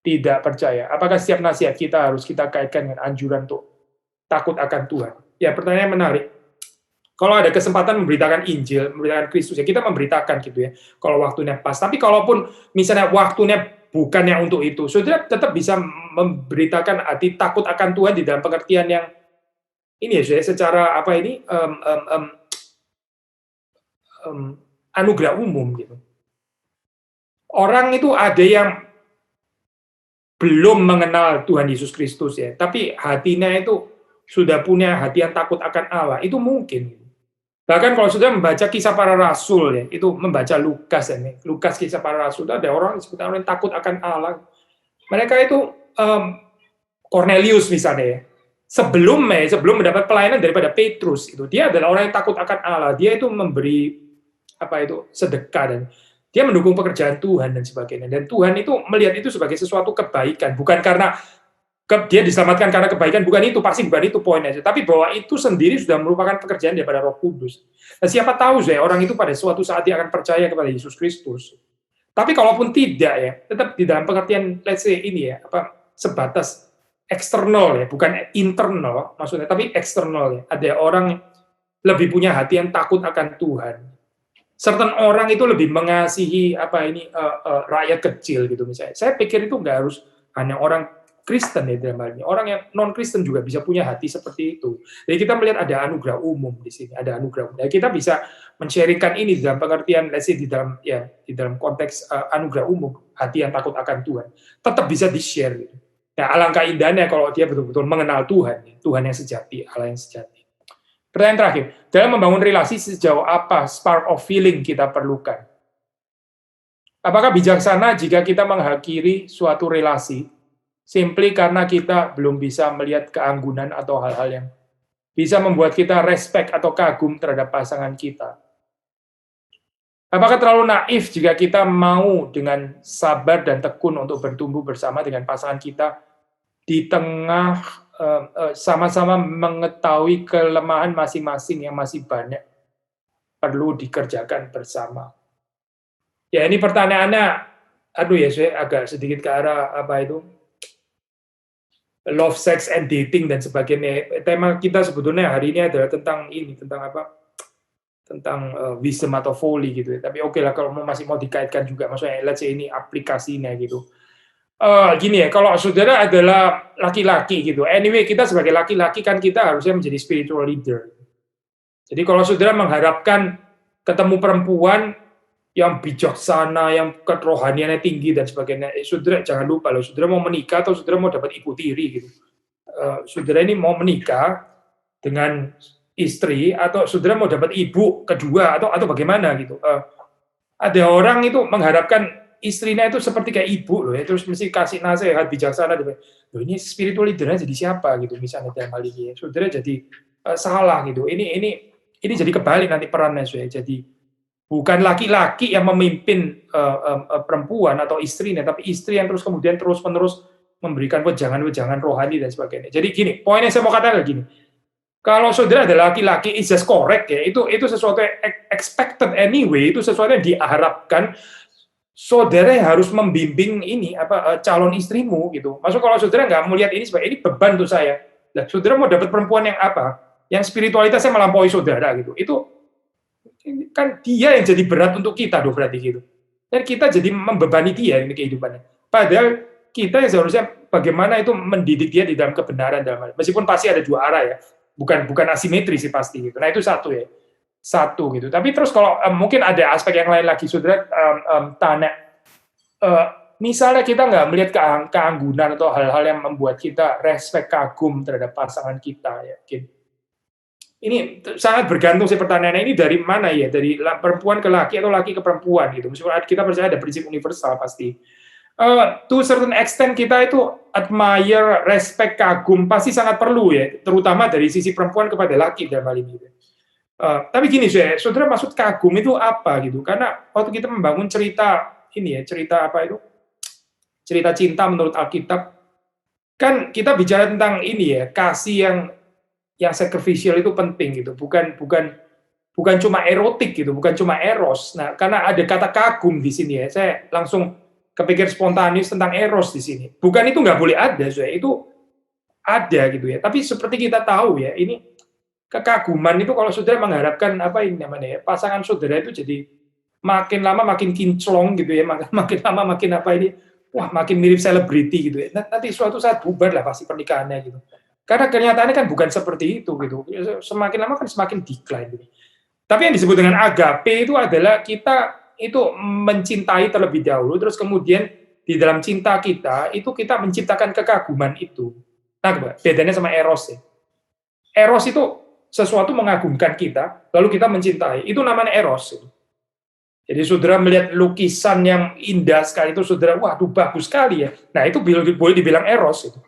tidak percaya. Apakah setiap nasihat kita harus kita kaitkan dengan anjuran untuk takut akan Tuhan? Ya, pertanyaan menarik. Kalau ada kesempatan memberitakan Injil, memberitakan Kristus, ya kita memberitakan gitu ya, kalau waktunya pas. Tapi kalaupun misalnya waktunya bukannya untuk itu, saudara tetap bisa memberitakan arti takut akan Tuhan di dalam pengertian yang ini ya, saudara, secara apa ini, anugerah umum gitu. Orang itu ada yang belum mengenal Tuhan Yesus Kristus ya, tapi hatinya itu sudah punya hati yang takut akan Allah, itu mungkin. Bahkan kalau sudah membaca kisah para rasul ya, itu membaca Lukas ya, Lukas kisah para rasul itu ada orang yang takut akan Allah. Mereka itu Cornelius misalnya ya, sebelum mendapat pelayanan daripada Petrus itu, dia adalah orang yang takut akan Allah. Dia itu memberi apa itu sedekah dan dia mendukung pekerjaan Tuhan dan sebagainya. Dan Tuhan itu melihat itu sebagai sesuatu kebaikan, bukan karena dia diselamatkan karena kebaikan, bukan itu, pasti bukan itu poinnya. Tapi bahwa itu sendiri sudah merupakan pekerjaan daripada Roh Kudus. Nah, siapa tahu orang itu pada suatu saat dia akan percaya kepada Yesus Kristus. Tapi kalaupun tidak ya, tetap di dalam pengertian let's say ini ya, sebatas eksternal ya, bukan internal maksudnya, tapi eksternal ya. Ada orang lebih punya hati yang takut akan Tuhan. Certain orang itu lebih mengasihi rakyat kecil gitu misalnya. Saya pikir itu nggak harus hanya orang Kristen ya dalam hal ini. Orang yang non Kristen juga bisa punya hati seperti itu. Jadi kita melihat ada anugerah umum di sini, ada anugerah umum. Jadi kita bisa men-sharingkan ini dalam pengertian let's say di dalam konteks anugerah umum, hati yang takut akan Tuhan. Tetap bisa di-share gitu. Nah, alangkah indahnya kalau dia betul-betul mengenal Tuhan, Tuhan yang sejati, Allah yang sejati. Pertanyaan terakhir, dalam membangun relasi sejauh apa spark of feeling kita perlukan? Apakah bijaksana jika kita mengakhiri suatu relasi simply karena kita belum bisa melihat keanggunan atau hal-hal yang bisa membuat kita respect atau kagum terhadap pasangan kita? Apakah terlalu naif jika kita mau dengan sabar dan tekun untuk bertumbuh bersama dengan pasangan kita di tengah sama-sama mengetahui kelemahan masing-masing yang masih banyak perlu dikerjakan bersama? Ya, ini pertanyaannya, saya agak sedikit ke arah love, sex, and dating dan sebagainya. Tema kita sebetulnya hari ini adalah tentang wisdom atau folly gitu. Tapi oke lah kalau masih mau dikaitkan juga, maksudnya let's say ini aplikasinya gitu. Gini ya, kalau saudara adalah laki-laki gitu, anyway kita sebagai laki-laki kan kita harusnya menjadi spiritual leader. Jadi kalau saudara mengharapkan ketemu perempuan yang bijaksana, yang kerohaniannya tinggi dan sebagainya, saudara jangan lupa loh, saudara mau menikah atau saudara mau dapat ibu tiri gitu. Saudara ini mau menikah dengan istri atau saudara mau dapat ibu kedua atau bagaimana gitu. Ada orang itu mengharapkan istrinya itu seperti kayak ibu loh ya, terus mesti kasih nasihat bijaksana. Loh, ini spiritual leader-nya jadi siapa gitu misalnya dalam hal ini. Saudara jadi salah gitu. Ini jadi kebalik nanti perannya saya. Jadi bukan laki-laki yang memimpin perempuan atau istrinya, tapi istri yang kemudian terus-menerus memberikan wejangan-wejangan rohani dan sebagainya. Jadi gini, poinnya saya mau katakan gini. Kalau saudara adalah laki-laki, it's just correct ya. Itu sesuatu yang expected anyway, itu sesuatu yang diharapkan. Saudara harus membimbing ini calon istrimu gitu. Maksud kalau saudara nggak melihat ini sebagai ini beban untuk saya. Nah, saudara mau dapat perempuan yang yang spiritualitasnya melampaui saudara gitu. Itu kan dia yang jadi berat untuk kita dong berarti gitu. Dan kita jadi membebani dia ini kehidupannya. Padahal kita yang seharusnya bagaimana itu mendidik dia di dalam kebenaran dalam hal. Meskipun pasti ada dua arah ya. Bukan asimetri sih pasti gitu. Nah, itu satu ya. Satu gitu. Tapi terus kalau mungkin ada aspek yang lain lagi, saudara tanya, misalnya kita nggak melihat keanggunan atau hal-hal yang membuat kita respect, kagum terhadap pasangan kita, ya. Ini sangat bergantung sih pertanyaannya ini dari mana ya, dari perempuan ke laki atau laki ke perempuan gitu. Meskipun kita percaya ada prinsip universal pasti. To a certain extent kita itu admire, respect, kagum pasti sangat perlu ya, terutama dari sisi perempuan kepada laki dalam hal ini. Tapi gini, saudara maksud kagum itu apa gitu? Karena waktu kita membangun cerita ini ya, cerita cinta menurut Alkitab, kan kita bicara tentang ini ya, kasih yang sacrificial itu penting gitu, bukan bukan cuma erotik gitu, bukan cuma eros. Nah, karena ada kata kagum di sini ya, saya langsung kepikir spontanis tentang eros di sini. Bukan itu nggak boleh ada, itu ada gitu ya. Tapi seperti kita tahu ya, ini kekaguman itu kalau saudara mengharapkan apa ini namanya ya, pasangan saudara itu jadi makin lama makin kinclong gitu ya, makin lama makin apa ini, wah makin mirip selebriti gitu ya. Nanti suatu saat bubar lah pasti pernikahannya gitu. Karena kenyataannya kan bukan seperti itu gitu. Semakin lama kan semakin decline gitu. Tapi yang disebut dengan agape itu adalah kita itu mencintai terlebih dahulu, terus kemudian di dalam cinta kita itu kita menciptakan kekaguman itu. Nah, bedanya sama eros ya. Eros itu sesuatu mengagumkan kita, lalu kita mencintai. Itu namanya eros. Jadi saudara melihat lukisan yang indah sekali itu saudara, waduh bagus sekali ya. Nah itu boleh dibilang eros itu.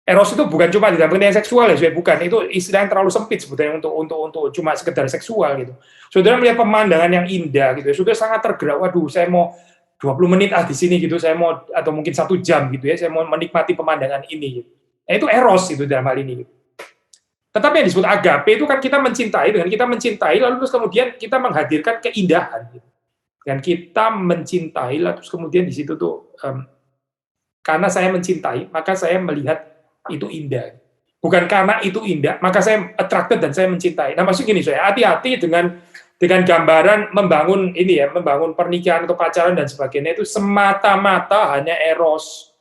Eros itu bukan cuma di dalam pengertian seksual ya, bukan. Itu istilah yang terlalu sempit sebetulnya untuk cuma sekedar seksual gitu. Saudara melihat pemandangan yang indah gitu ya, saudara sangat tergerak. Waduh, saya mau 20 menit di sini gitu, saya mau atau mungkin 1 jam gitu ya, saya mau menikmati pemandangan ini. Gitu. Nah, itu eros itu dalam hal ini. Gitu. Tetapi yang disebut agape itu kan kita mencintai, dengan kita mencintai lalu terus kemudian kita menghadirkan keindahan. Gitu. Dan kita mencintai lalu terus kemudian di situ tuh karena saya mencintai, maka saya melihat itu indah. Bukan karena itu indah, maka saya attracted dan saya mencintai. Nah, maksud gini, saya hati-hati dengan gambaran membangun ini ya, membangun pernikahan atau pacaran dan sebagainya itu semata-mata hanya eros.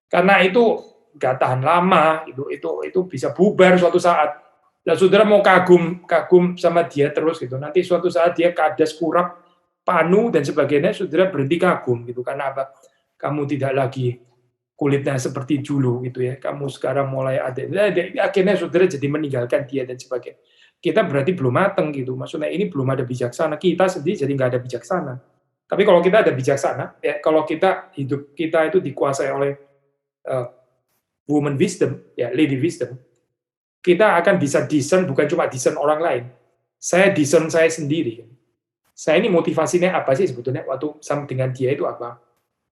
Karena itu nggak tahan lama, itu bisa bubar suatu saat. Dan saudara mau kagum sama dia terus gitu. Nanti suatu saat dia kadas kurap, panu dan sebagainya, saudara berhenti kagum gitu. Karena apa? Kamu tidak lagi kulitnya seperti dulu gitu ya, kamu sekarang mulai ada, akhirnya saudara jadi meninggalkan dia dan sebagainya. Kita berarti belum matang gitu, maksudnya ini belum ada bijaksana, kita sendiri jadi nggak ada bijaksana. Tapi kalau kita ada bijaksana, ya kalau hidup kita itu dikuasai oleh woman wisdom, ya lady wisdom, kita akan bisa discern bukan cuma discern orang lain. Saya discern saya sendiri. Saya ini motivasinya apa sih sebetulnya waktu sama dengan dia itu apa?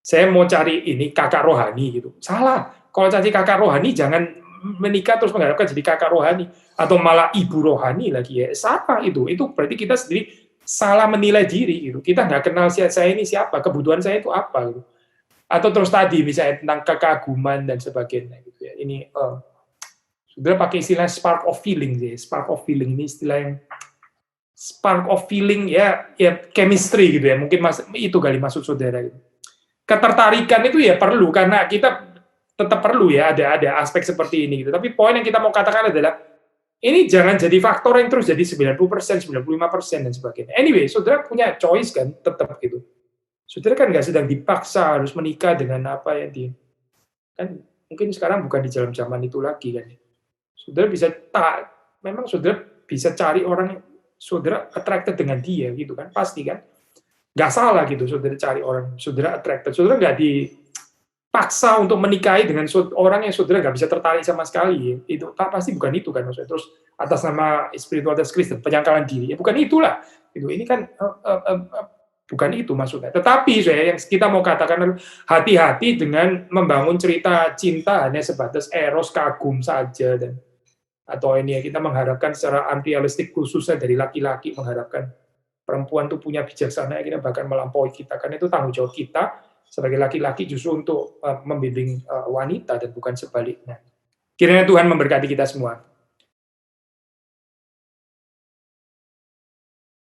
Saya mau cari ini kakak rohani gitu. Salah. Kalau cari kakak rohani jangan menikah terus mengharapkan jadi kakak rohani atau malah ibu rohani lagi ya. Salah itu. Itu berarti kita sendiri salah menilai diri gitu. Kita nggak kenal saya ini siapa, kebutuhan saya itu apa gitu. Atau terus tadi misalnya tentang kekaguman dan sebagainya gitu ya. Ini sudah pakai istilah spark of feeling sih. Spark of feeling ini istilah yang spark of feeling ya chemistry gitu ya. Mungkin itu kali maksud saudara gitu. Ketertarikan itu ya perlu karena kita tetap perlu ya ada aspek seperti ini gitu. Tapi poin yang kita mau katakan adalah ini jangan jadi faktor yang terus jadi 90%, 95% dan sebagainya. Anyway, saudara punya choice kan tetap gitu. Saudara kan nggak sedang dipaksa harus menikah dengan apa yang kan mungkin sekarang bukan di dalam zaman itu lagi kan. Saudara bisa memang saudara bisa cari orang yang saudara attracted dengan dia gitu kan, pasti kan. Nggak salah gitu, saudara cari orang, saudara attracted, saudara nggak dipaksa untuk menikahi dengan orang yang saudara nggak bisa tertarik sama sekali, itu pasti bukan itu kan maksudnya. Terus atas nama spiritualitas Kristen, penyangkalan diri, ya bukan itulah, ini kan bukan itu maksudnya. Tetapi yang kita mau katakan hati-hati dengan membangun cerita cinta hanya sebatas eros kagum saja dan atau ini ya kita mengharapkan secara anti-realistik khususnya dari laki-laki mengharapkan perempuan itu punya bijaksana, kita bahkan melampaui kita. Karena itu tanggung jawab kita sebagai laki-laki justru untuk membimbing wanita dan bukan sebaliknya. Kiranya Tuhan memberkati kita semua.